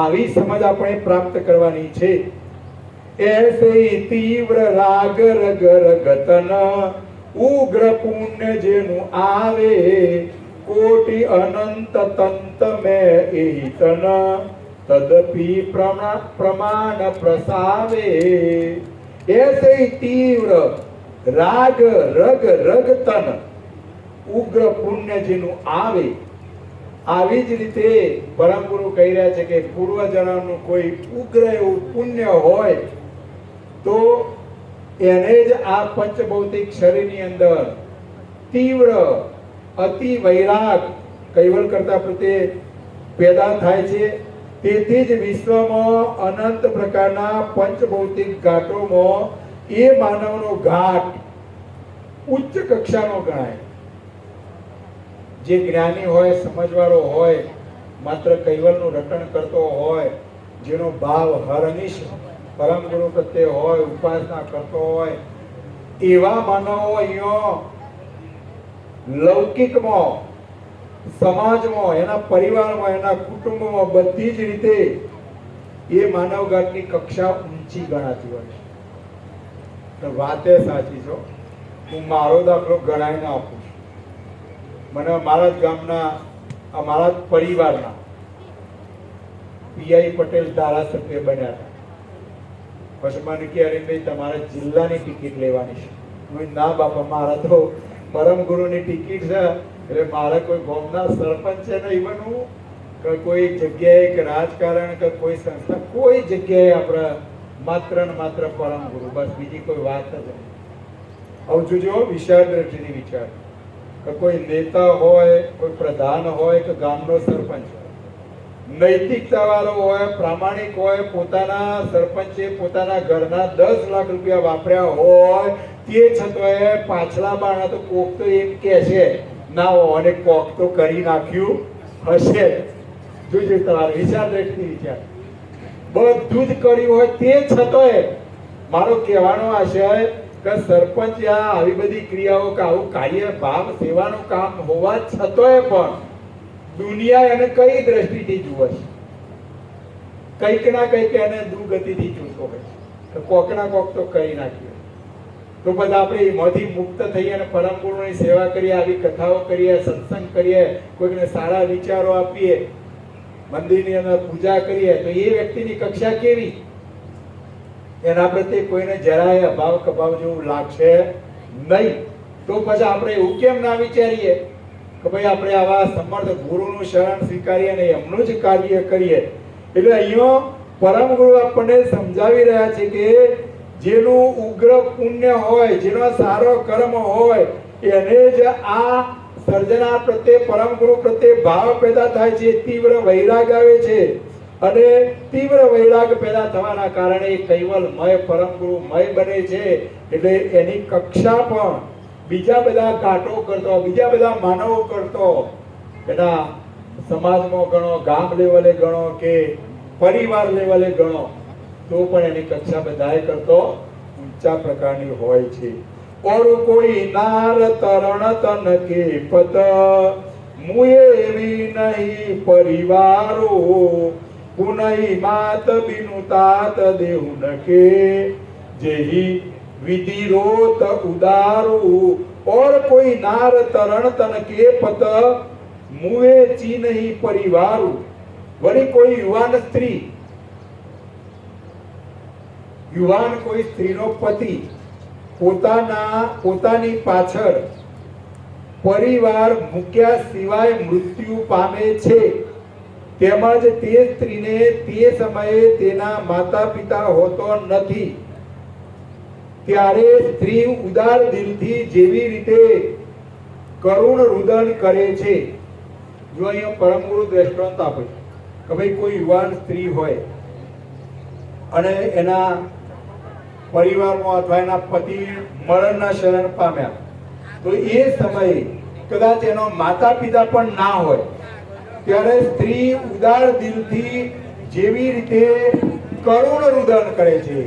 આવી સમજ આપણે પ્રાપ્ત કરવાની છે. એસે તીવ્ર રાગ રગ રગતન ઉગ્ર પુણ્ય જેનું આવે, કોટી અનંત તંત મે એહિતન તદપી પ્રમાણ પ્રસાવે. એસે તીવ્ર રાગ રગ રગતન ઉગ્ર પુણ્ય જેનું આવે. આવી જ રીતે પરમ ગુરુ કહી રહ્યા છે કે પૂર્વજન્મનું કોઈ ઉગ્ર એવું પુણ્ય હોય તો એને જ આ પંચભૌતિક શરીરની અંદર તીવ્ર અતિ વૈરાગ કૈવલ કરતા પ્રત્યે પેદા થાય છે. તેથી જ વિશ્વમાં અનંત પ્રકારના પંચભૌતિક ઘાટોમાં એ માનવનો ઘાટ ઉચ્ચ કક્ષાનો ગણાય. જે જ્ઞાની હોય, સમજવાળો હોય, માત્ર કૈવલનું રટણ કરતો હોય, જેનો ભાવ હરનિશ પરમ ગુરુ પ્રત્યે હોય, ઉપાસના કરતો હોય, એવા માનવો અહીંયા લૌકિકમાં, સમાજમાં, એના પરિવારમાં, એના કુટુંબમાં બધી જ રીતે એ માનવગાતની કક્ષા ઊંચી ગણાતી હોય છે. વાતે સાચી છો. હું મારો દાખલો ગણાઈને આપું છું. મને મારા જ ગામના, અમારા જ પરિવારના પીઆઈ પટેલ ધારાસભ્ય બન્યા હતા. પછી મને કે અરવિંદભાઈ તમારે જિલ્લાની ટિકિટ લેવાની છે. ના બાપા, મારા તો પરમ ગુરુની ટિકિટ છે, એટલે મારે કોઈ ગામના સરપંચ છે નહીં બનવું કે કોઈ જગ્યાએ કે રાજકારણ કે કોઈ સંસ્થા, કોઈ જગ્યાએ આપણે માત્ર ને માત્ર પરમ ગુરુ, બસ બીજી કોઈ વાત જ નહીં. હવે જોજો વિશાળ દ્રષ્ટિથી વિચાર કે કોઈ નેતા હોય, કોઈ પ્રધાન હોય કે ગામનો સરપંચ હોય, નૈતિકતા વાળો હોય, પ્રામાણિક હોય, પોતાના સરપંચે પોતાના ઘરના 10 લાખ રૂપિયા વાપર્યા હોય, તે છતાંય પાછલા બાણા તો કોક તો એમ કે છે ના અને કોક તો કરી નાખ્યું હશે. જોજો તમારે વિચાર દ્રષ્ટિ વિચાર, બધું જ કર્યું હોય તે છતાંય મારો કહેવાનો આશય કે સરપંચ આવી બધી ક્રિયાઓ કે આવું કાર્ય ભાવ સેવાનું કામ હોવા છતાંય પણ દુનિયા એને કઈ દ્રષ્ટિથી જુએ છે? કંઈક ના કંઈક એને દુર્ગતિથી જોતો હોય કે કોક ના કોક તો કરી નાખ્યું. તો બધા આપણે એમાંથી મુક્ત થઈએ અને પરમ ગુરુની સેવા કરીએ, આવી કથાઓ કરીએ, સત્સંગ કરીએ, કોઈને સારા વિચારો આપીએ, મંદિરની અંદર પૂજા કરીએ, તો એ વ્યક્તિની કક્ષા કેવી? એના પ્રત્યે કોઈને જરાય અભાવ કભાવ જેવું લાગશે નહીં. તો પછી આપણે એવું કેમ ના વિચારીએ કે ભાઈ આપણે આવા સમર્થ ગુરુનું શરણ સ્વીકારીએ અને એમનું જ કાર્ય કરીએ. એટલે અહીંયા પરમ ગુરુ આપણને સમજાવી રહ્યા છે કે જેનું ઉગ્ર પુણ્ય હોય, જેનો સારો કર્મ હોય, એને જ આ સર્જના પ્રત્યે, પરમ ગુરુ પ્રત્યે ભાવ પેદા થાય છે, તીવ્ર વૈરાગ આવે છે. અને તીવ્ર વૈરાગ પેદા થવાના કારણે કૈવલમય પરમ ગુરુમય બને છે. એટલે એની કક્ષા પણ બીજા બધા ઘાટો કરતો, બીજા બધા માનવો કરતો, એના સમાજમાં ગણો, ગામ લેવલે ગણો કે પરિવાર લેવલે ગણો, તો પણ એની કક્ષા બધાએ કરતો ઊંચા પ્રકારની હોય છે. और कोई नार तरण तन के पत मुए भी नहीं परिवारो पुनई मात बिनु तात देहुन के जेहि विधि रोत उदारो. और कोई नार तरण तन के पत मुए ची नहीं परिवारो. वरी कोई युवान स्त्री, યુવાન કોઈ સ્ત્રીનો પતિ પોતાની પાછળ પરિવાર મૂક્યા સિવાય મૃત્યુ પામે છે, તેમજ તે સ્ત્રીને તે સમયે તેના માતા પિતા હોતો નથી, ત્યારે સ્ત્રી ઉદાર દિલથી જેવી રીતે કરુણ રુદન કરે છે. જો અહીંયા પરમ ગુરુ દ્રષ્ટાંત આપે કે ભાઈ કોઈ યુવાન સ્ત્રી હોય અને એના પરિવારમાં અથવા એના પતિ મરણના શરણ પામ્યા, તો એ સમયે કદાચ એનો માતા પિતા પણ ના હોય, ત્યારે સ્ત્રી ઉદાર દિલથી જેવી રીતે કરુણ રુદન કરે છે.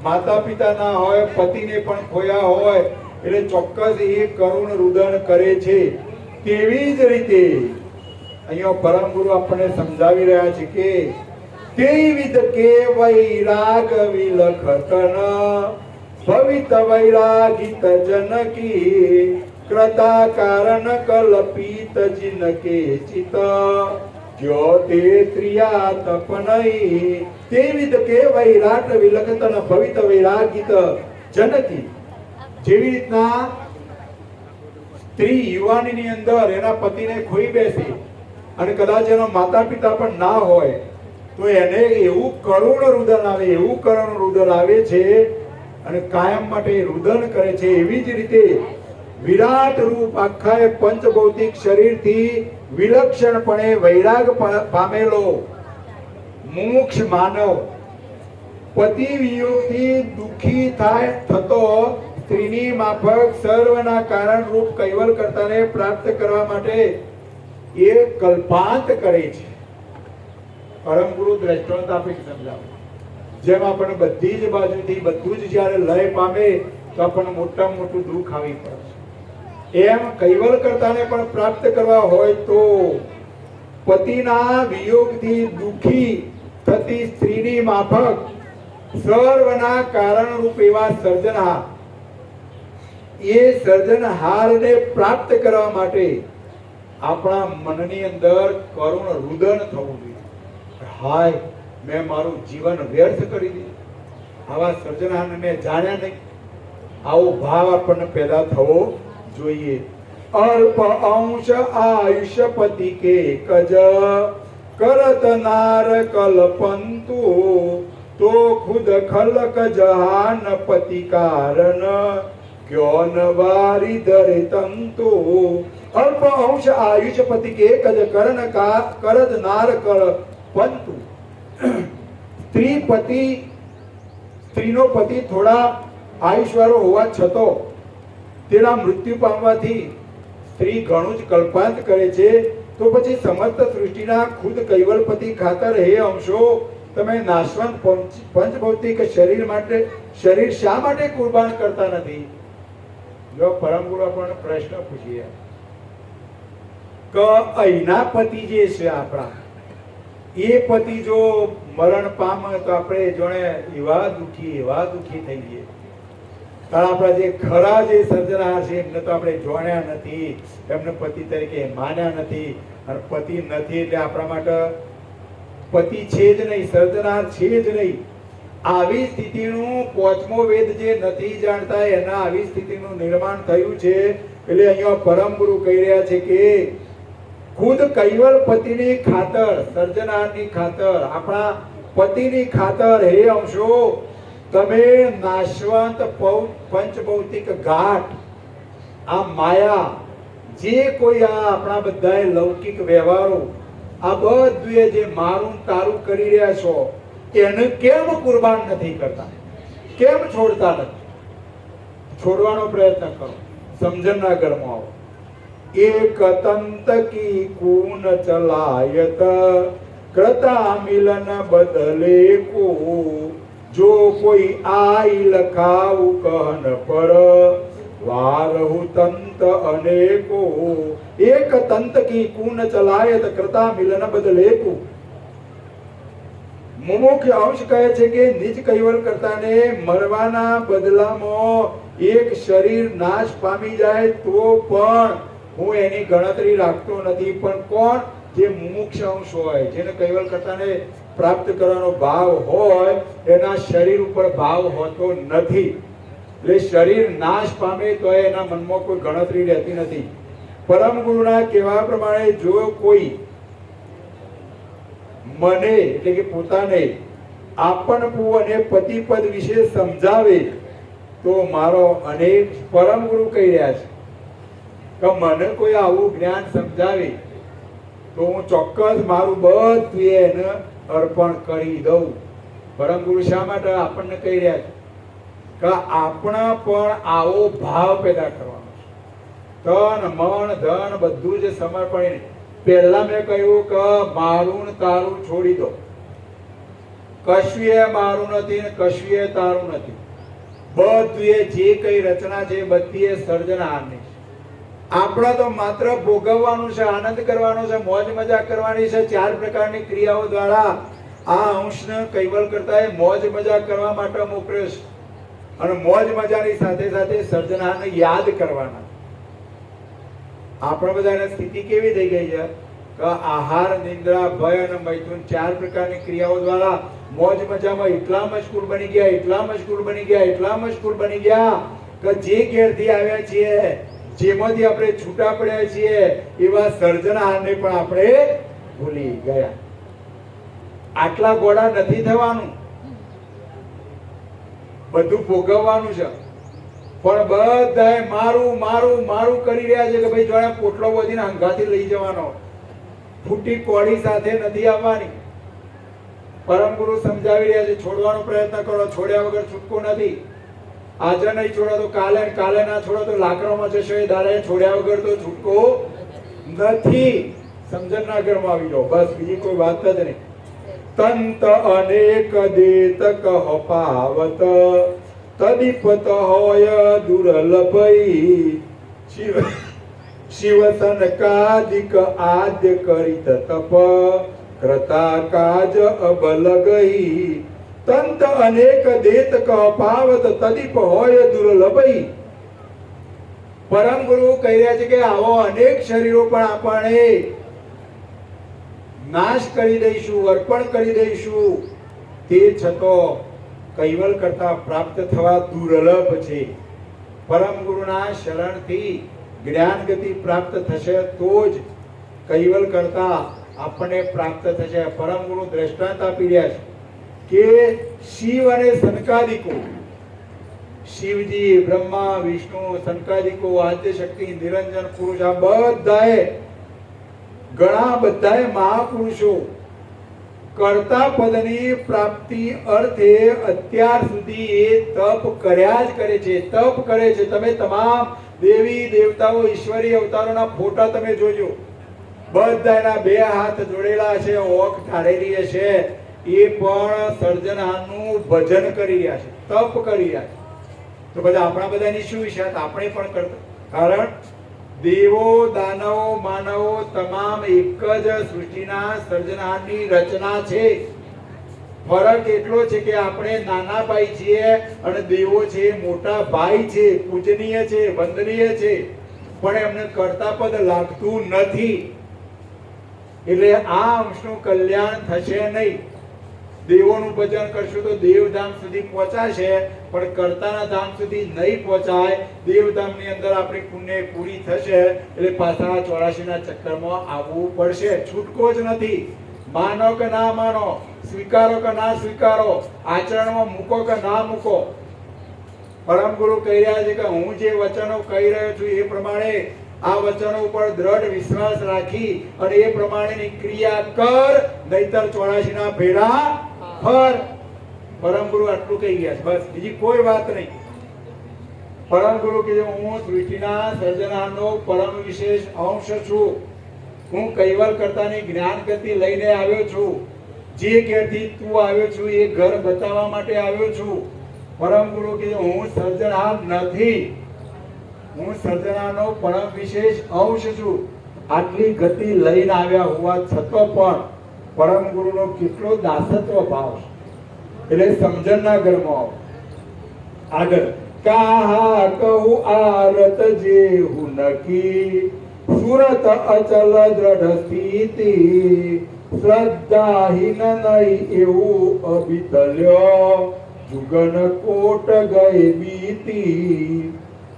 માતા પિતા ના હોય, પતિને પણ ખોયા હોય, એટલે ચોક્કસ એ કરુણ રુદન કરે છે. તેવી જ રીતે અહીંયા પરમ ગુરુ આપણને સમજાવી રહ્યા છે કે તેવિધ કે વૈરાગ વિલખતન ભવિત વૈરાગિત જનકી कृता कारण कल्पित जिनके चित ज्योति त्रिया तपनई तेविद के वैराट विलखतन भवित वैरागित जनकी જેવી રીતના સ્ત્રી યુવાનીની અંદર એના પતિને ખોઈ બેસી અને કદાચ એનો માતા પિતા પણ ના હોય તો એને એવું કરુણ રુદન આવે છે અને કાયમ માટે રુદન કરે છે. એવી જ રીતે વિરાટ રૂપ આખા પંચભૌતિક શરીરથી વિલક્ષણપણે વૈરાગ પામેલો મોક્ષ માનવ પતિ વિયોગથી દુખી થતો સ્ત્રીની માફક સર્વના કારણ રૂપ કૈવલ કર્તાને પ્રાપ્ત કરવા માટે એ કલ્પાંત કરે છે. પરમ ગુરુ દ્રષ્ટાંત આપીને સમજાવે. જેમ આપણને બધી જ બાજુથી બધું જ જ્યારે લય પામે તો આપણને મોટામાં મોટું દુઃખ આવી પડે, એમ કૈવલ કર્તાને પણ પ્રાપ્ત કરવા હોય તો પતિના વિયોગથી દુખી થતી સ્ત્રીની માફક સર્વના કારણ રૂપ એવા સર્જનહાર, એ સર્જનહારને પ્રાપ્ત કરવા માટે આપણા મનની અંદર કરુણ રુદન થવું જોઈએ. હાય, મેં મારું જીવન વ્યર્થ કરી દીધું, આવા સર્જનહારને મેં જાણ્યા નહીં, આવો ભાવ આપણને પેદા થવો જોઈએ. અલ્પ અંશ આયુષ્ય પતિ કે કજ કરત નાર કલ્પંતુ તો ખુદ ખલક જહાન પતિ કારણ ક્યો ન વારી ધરે તંતુ. અલ્પ અંશ આયુષ્ય પતિ કે કજ કરત નાર કલ્પંતુ. સ્ત્રીનો પતિ થોડા આયુષ્યવાળો હોવા છતો તેના મૃત્યુ પામવાથી સ્ત્રી ઘણું જ કલ્પાંત કરે છે. તો પછી સમસ્ત સૃષ્ટિના ખુદ કૈવલપતિ ખાતર હે અંશો તમે નાશવંત પંચભૌતિક શરીર શા માટે કુરબાન કરતા નથી? જો પરમ ગુરુ આપણને પ્રશ્ન પૂછીએ કે અહીંના પતિ જે છે આપણા, એ પતિ જો મરણ પામે તો આપણે જોણે એવા દુઃખી થઈ જઈએ. કારણ આપણા જે ખરા જે સર્જનહાર છે એમને તો આપણે જોણ્યા નથી, એમને પતિ તરીકે માન્યા નથી, અને પતિ નથી એટલે આપણા માટે પતિ છે જ નહીં, સર્જનહાર છે જ નહીં. આવી સ્થિતિનું પાંચમો વેદ જે નથી જાણતા એના આવી સ્થિતિનું નિર્માણ થયું છે. એટલે અહીંયા પરમ ગુરુ કહી રહ્યા છે કે ખુદ કૈવલ પતિની ખાતર, સર્જનહારની ખાતર, આપણા પતિની ખાતર હે અંશો તમે નાશવંત પંચભૌતિક ઘાટ, આ માયા, જે કોઈ આ આપણા બધા લૌકિક વ્યવહારો આ બધું જે મારું ને તારું કરી રહ્યા છો એને કેમ કુરબાન નથી કરતા? કેમ છોડતા નથી? છોડવાનો પ્રયત્ન કરો. સમજણના ઘરમાં આવો. એક તંત કી કુન ચલાયત કરતા મિલન બદલે કો, જો કોઈ આઈ લખાવું કહન પર વારહુ તંત અનેકો. એક તંત કી કુન ચલાયત કરતા મિલન બદલે કો. મુમુક્ષ અંશ કહે છે કે નિજ કૈવલ કરતાને મરવાના બદલામાં એક શરીર નાશ પામી જાય તો પણ હું એની ગણતરી રાખતો નથી. પણ કોણ? જે મુમુક્ષ અંશ હોય, જેને કૈવલ કરતાને પ્રાપ્ત કરવાનો ભાવ હોય, એના શરીર ઉપર ભાવ હોતો નથી. એટલે શરીર નાશ પામે તો એના મનમાં કોઈ ગણતરી રહેતી નથી. પરમ ગુરુના કહેવા પ્રમાણે જો કોઈ મને એટલે કે પોતાને આપણ અને પતિપદ વિશે સમજાવે તો મારો અનેક પરમ ગુરુ કહી રહ્યા છે કે મને કોઈ આવું જ્ઞાન સમજાવે તો હું ચોક્કસ મારું બધું એને અર્પણ કરી દઉં. પરમ ગુરુ શા માટે આપણને કહી રહ્યા છે કે આપણા પણ આવો ભાવ પેદા કરવાનો છે. તન મન ધન બધું જ સમર્પણ. પહેલા મેં કહ્યું કે મારું ને તારું છોડી દો. કશુંય મારું નથી ને કશુંય તારું નથી. બધું જે કઈ રચના છે બધી સર્જનહારની છે. આપણે તો માત્ર ભોગવવાનું છે, આનંદ કરવાનો છે, મોજ મજા કરવાની છે. 4 પ્રકારની ક્રિયાઓ દ્વારા આ અંશને કૈવલ કરતા એ મોજ મજા કરવા માટે મોકલ્યો છે. અને મોજ મજાની સાથે સાથે સર્જનહારને યાદ કરવાના. આપણે બધાની સ્થિતિ કેવી થઈ ગઈ છે કે આહાર, નિંદ્રા, ભય અને મૈથુન 4 પ્રકારની ક્રિયાઓ દ્વારા મોજ મજામાં એટલા મશગુલ બની ગયા, એટલા મશગુલ બની ગયા, એટલા મશગુલ બની ગયા કે જે ઘેરથી આવ્યા છીએ, જેમાંથી આપણે છૂટા પડ્યા છીએ, એવા સર્જનહારને પણ આપણે ભૂલી ગયા. આટલા ગોળા નથી થવાનું, બધું ભોગવવાનું છે. પણ બધાએ મારું મારું મારું કરી રહ્યા છે કે ભાઈ જોડે પોટલો બધીને હંગાથી લઈ જવાનો. ફૂટી કોડી સાથે નથી આવવાની. પરમ ગુરુ સમજાવી રહ્યા છે છોડવાનો પ્રયત્ન કરો. છોડ્યા વગર છૂટકો નથી. આજે નહીં છોડો તો કાલે, કાલે ના છોડો તો લાકડામાં જશો. એ દાડે છોડ્યા વગર તો છૂટકો નથી. સમજણના ઘરમાં આવી જાઓ. બસ બીજી કોઈ વાત જ નહીં. તંત અનેક દેત કહ પાવત તદીપત હોય દુર્લભઈ. શિવ સનકાદિક આદ્ય કરીત તપ કરતા કાજ અબલ ગઈ. તંત અનેક દેત કહ પાવત તદીપ હોય દુર્લભઈ. પરમ ગુરુ કહી રહ્યા છે કે આવો અનેક શરીરો પણ આપણે નાશ કરી દઈશું, અર્પણ કરી દઈશું. તે છતાં કૈવલ કરતા પ્રાપ્ત થવા દુર્લભ છે. પરમ ગુરુના શરણથી જ્ઞાન ગતિ પ્રાપ્ત થશે તો જ કૈવલ કરતા આપણને પ્રાપ્ત થશે. પરમ ગુરુ દ્રષ્ટાંત આપી રહ્યા છે કે શિવ અને સનકાદિકો, શિવજી, બ્રહ્મા, વિષ્ણુ, સનકાદિકો, આદ્ય શક્તિ, નિરંજન પુરુષ, આ બધાએ ઘણા બધાએ મહાપુરુષો કર્તા પદની પ્રાપ્તિ અર્થે અત્યાર સુધી એ તપ કર્યા જ કરે છે. તપ કરે છે. તમે તમામ દેવી દેવતાઓ, ઈશ્વરી અવતારોના ફોટા તમે જોજો. બધાના 2 હાથ જોડેલા છે, ઓખ ઢાળેલી છે. એ પણ સર્જનહારનું ભજન કરી રહ્યા છે, તપ કરી રહ્યા છે. તો બધા આપણા બધાની શું વિશેષ? આપણે પણ કરતા. કારણ દેવો, દાનવો, માનવો તમામ એક જ સૃષ્ટિના સર્જનહારની રચના છે. ફરક એટલો છે કે આપણે નાના ભાઈ છીએ અને દેવો છે મોટા ભાઈ છે, પૂજનીય છે, વંદનીય છે. પણ એમને કર્તાપદ લાગતું નથી. એટલે આ અંશનું કલ્યાણ થશે નહીં. દેવોનું ભજન કરશું તો દેવધામ સુધી પહોંચાશે, પણ કર્તાના ધામ સુધી નહીં પહોંચાય. દેવધામની અંદર આપણી પુણ્ય પૂરી થશે એટલે પાછા 84ના ચક્કરમાં આવવું પડશે. છૂટકો જ નથી. માનો કે ના માનો, સ્વીકારો કે ના સ્વીકારો, આચરણમાં મૂકો કે ના મૂકો. પરમ ગુરુ કહી રહ્યા છે કે હું જે વચનો કહી રહ્યો છું એ પ્રમાણે આ વચનો ઉપર દ્રઢ વિશ્વાસ રાખી અને એ પ્રમાણેની ક્રિયા કર, નહીતર 84 ના ભેડા ફર. પરમ ગુરુ આટલું કહી ગયા છે, બસ બીજી કોઈ વાત નહીં. પરમ ગુરુ કે હું સૃષ્ટિના સર્જનાનો પરમ વિશેષ અંશ છું. હું કૈવલ કરતાની જ્ઞાન ગતિ લઈને આવ્યો છું. જે ઘેરથી તું આવ્યો છું એ ઘર બતાવવા માટે આવ્યો છું. પરમ ગુરુ કે હું સર્જનહાર નથી, હું સર્જનાનો પરમ વિશેષ અંશ છું. આટલી ગતિ લઈને આવ્યા હોવા છતાં પણ પરમ ગુરુનો કેટલો દાસત્વ ભાવ છે. એટલે સમજણના ઘરમાં આગળ કાહા કહું આરત જેવું નકી, સુરત અચલ દ્રઢ સ્થિતિ, શ્રદ્ધાહીન નહીં એવું અભિતલ્યો, જુગન કોટ ગઈ બીતી.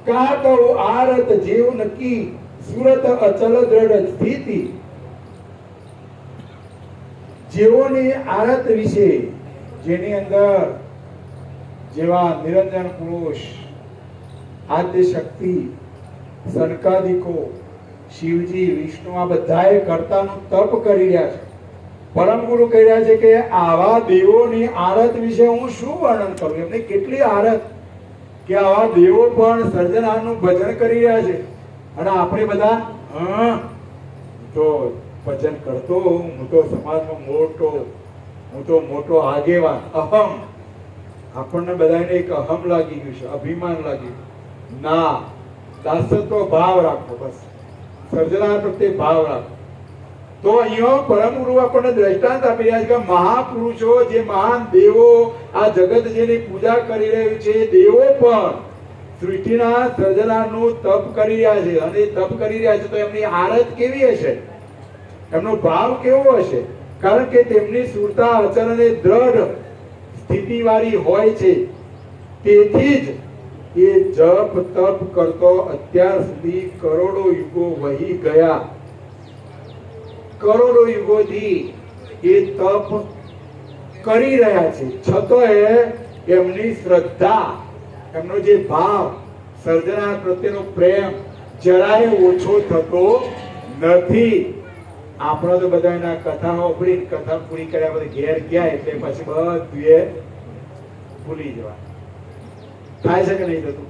કા કહું આરત જેવું નકી, સુરત અચલ દ્રઢ સ્થિતિ. જેઓની આરત વિશે, જેની અંદર જેવા નિરંજન પુરુષ, આદ્ય શક્તિ, સનકાદિકો, શિવજી, વિષ્ણુ આ બધાએ કર્તાનું તપ કરી રહ્યા છે. પરમ ગુરુ કહી રહ્યા છે કે આવા દેવોની આરત વિશે હું શું વર્ણન કરું. એમની કેટલી આરત કે આવા દેવો પણ સર્જનાનું ભજન કરી રહ્યા છે અને આપણે બધા તો ભજન કરતો, હું તો સમાજમાં મોટો, હું તો મોટો આગેવાન. અહમ, આપણને બધાને એક અહમ લાગી ગયું છે, અભિમાન લાગી ગયું. ના, દાસત્વ ભાવ રાખો, બસ સર્જના પ્રત્યે ભાવ રાખો. તો અહીંયા પરમ ગુરુ આપણને દ્રષ્ટાંત આપી રહ્યા છે કે મહાપુરુષો, જે મહાન દેવો, આ જગત જેની પૂજા કરી રહ્યું છે, દેવો પણ સૃષ્ટિના સર્જનાનું તપ કરી રહ્યા છે. અને તપ કરી રહ્યા છે તો એમની આરત કેવી હશે, એમનો ભાવ કેવો હશે? કારણ કે તેમની સુરતા અચલ અને દ્રઢ સ્થિતિ વાળી હોય છે. તેથી જ એ જપ તપ કરતો અત્યાર સુધી કરોડો યુગો વહી ગયા. કરોડો યુગોથી એ તપ કરી રહ્યા છે. છતાંય એમની શ્રદ્ધા, એમનો જે ભાવ, સર્જના પ્રત્યેનો પ્રેમ જરાય ઓછો થતો નથી. આપણે તો બધા એના કથા સાંભળી, કથા પૂરી કર્યા પછી ઘેર ગયા એટલે પછી બધું ભૂલી જવા થાય છે કે નહીં થતું?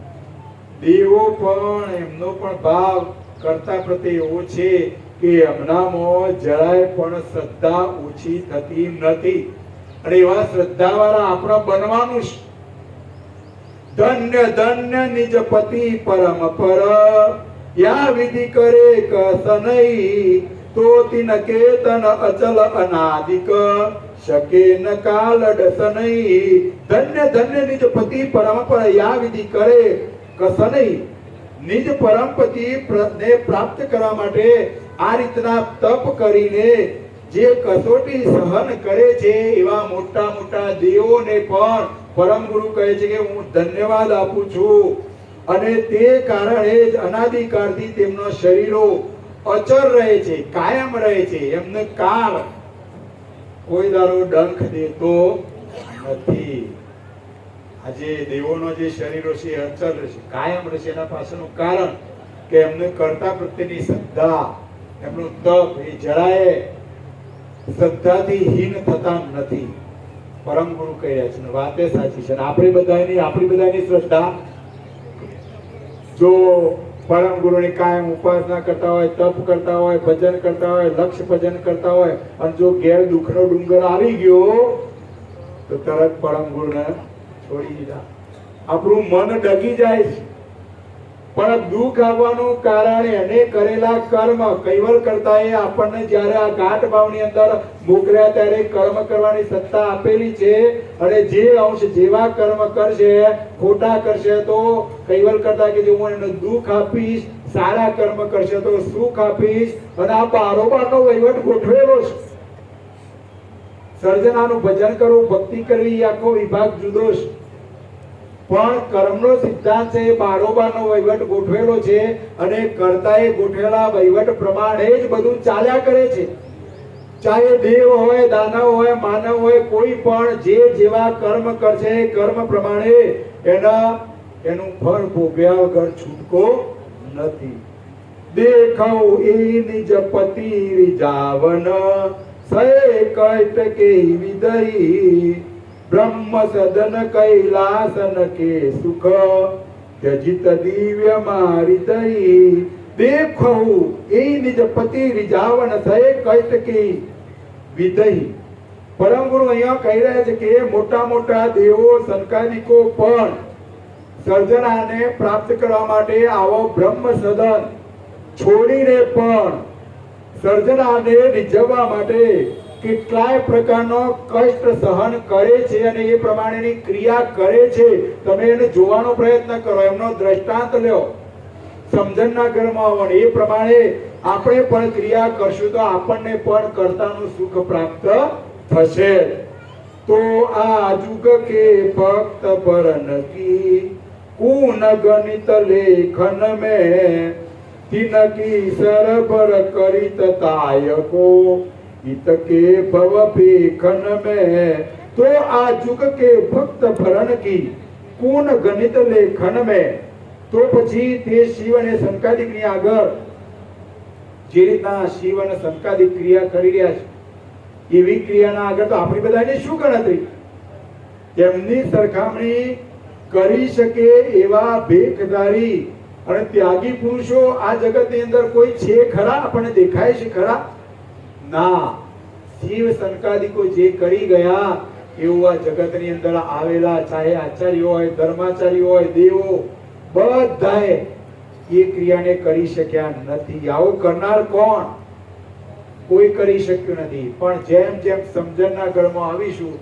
દેવો પણ એમનો પણ ભાવ કરતા પ્રત્યે એવો છે કે એમનામાં જરાય પણ શ્રદ્ધા ઓછી થતી નથી. અને એવા શ્રદ્ધા વાળા આપણે બનવાનું છે. ધન્ય ધન્ય નિજ પતિ પરમ પર, યા વિધિ કરે કસનઈ, તો તિન કેતન અચલ અનાદિક, શકે ન કાલ ડસનઈ. ધન્ય ધન્ય નિજ પતિ પરમ પર, યા વિધિ કરે કસનઈ. નિજ પરમ પતિ ને પ્રાપ્ત કરવા માટે આ રીતના તપ કરીને જે કસોટી સહન કરે છે, એવા મોટા મોટા દેવોને પણ પરમ ગુરુ કહે છે કે હું ધન્યવાદ આપું છું. અને તે કારણે જ અનાદિકાળથી તેમનો શરીરો અચર રહે છે, કાયમ રહે છે. એમને કાળ કોઈ દાડો ડંખ દેતો નથી. આજે દેવોનો જે શરીરો છે એ અચલ રહેશે, કાયમ રહેશે. એના પાછળનું કારણ કે એમને કર્તા પ્રત્યેની શ્રદ્ધા, એમનું તપ એ જરાય શ્રદ્ધાથી હીન થતા નથી. પરમ ગુરુ કહી રહ્યા છે, વાતે સાચી છે. આપણી બધાની શ્રદ્ધા, જો પરમ ગુરુની કાયમ ઉપાસના કરતા હોય, તપ કરતા હોય, ભજન કરતા હોય, લક્ષ્ય ભજન કરતા હોય, અને જો ઘેર દુઃખનો ડુંગર આવી ગયો તો તરત પરમ ગુરુને છોડી દીધા. આપણું મન ડગી જાય છે. પણ દુઃખ આવવાનું કારણ એને કરેલા કર્મ. કૈવલ કરતાએ આપણને જ્યારે આ ઘાટ ભાવની અંદર મોકલ્યા ત્યારે કર્મ કરવાની સત્તા આપેલી છે. અને જે અંશ જેવા કર્મ કરશે, ખોટા કરશે તો કૈવલ કરતા કે હું એને દુઃખ આપીશ, સારા કર્મ કરશે તો સુખ આપીશ. અને આ બારોબારનો વહીવટ ગોઠવેલો છે. સર્જનાનું ભજન કરવું, ભક્તિ કરવી, આખો વિભાગ જુદો છે. પણ કર્મનો સિદ્ધાંત છે, બારોબારનો વહીવટ ગોઠવેલો છે. અને કર્તાએ ગોઠવેલા વહીવટ પ્રમાણે જ બધું ચાલ્યા કરે છે. ચાહે દેવ હોય, દાનવ હોય, માનવ હોય, કોઈ પણ જે જેવા કર્મ કરશે કર્મ પ્રમાણે એનું ફળ ભોગવ્યા વગર છૂટકો નથી. દેખઉ એ નિજ પતિ રીજાવન સે કષ્ટ કે વિદઈ બ્રહ્મ સદન કૈલાસન કે સુખ ત્યજિત દિવ્ય મારી દઈ દેખઉ એ નિજ પતિ રીજાવન સે કષ્ટ કે વિદઈ. પરમ ગુરુ અહીંયા કહી રહ્યા છે કે મોટા મોટા દેવો સંકાદિકો પણ સર્જનાને પ્રાપ્ત કરવા માટે આવો બ્રહ્મ સદન છોડીને પણ સર્જનાને રીઝવવા માટે કેટલાય પ્રકારનો કષ્ટ સહન કરે છે અને એ પ્રમાણેની ક્રિયા કરે છે. તમે એને જોવાનો પ્રયત્ન કરો, એમનો દ્રષ્ટાંત લ્યો, સમજણના ઘરમાં આવો ને એ પ્રમાણે આપણે પણ ક્રિયા કરશું તો આપણને પણ કર્તાનું સુખ પ્રાપ્ત થશે. તો આ જુગ કે ભક્ત ભરન કી કુન ગણિત લેખન में तिनकी सरबर करित तायको इत के भव पेखन में. तो आ जुग के भक्त भरण की कून गणित लेखन में. તો પછી તે શિવ અને સંકાદિક ની આગળ જે રીતના શિવ અને સંકાદિક ક્રિયા કરી રહ્યા છે એવી ક્રિયાના આગળ તો આપણી બધાની શું ગણતરી. તેમની સરખામણી કરી શકે એવા ભેખધારી અને ત્યાગી પુરુષો આ જગતની અંદર કોઈ છે ખરા? આપણને દેખાય છે ખરા? ના. શિવ સંકાદિકો જે કરી ગયા એવું આ જગતની અંદર આવેલા ચાહે આચાર્યો હોય, ધર્માચાર્યો હોય, દેવો બધાએ એ ક્રિયાને કરી શક્યા નથી. આવું કરનાર કોણ? કોઈ કરી શક્યું નથી. પણ જેમ જેમ સમજણના ઘરમાં આવીશું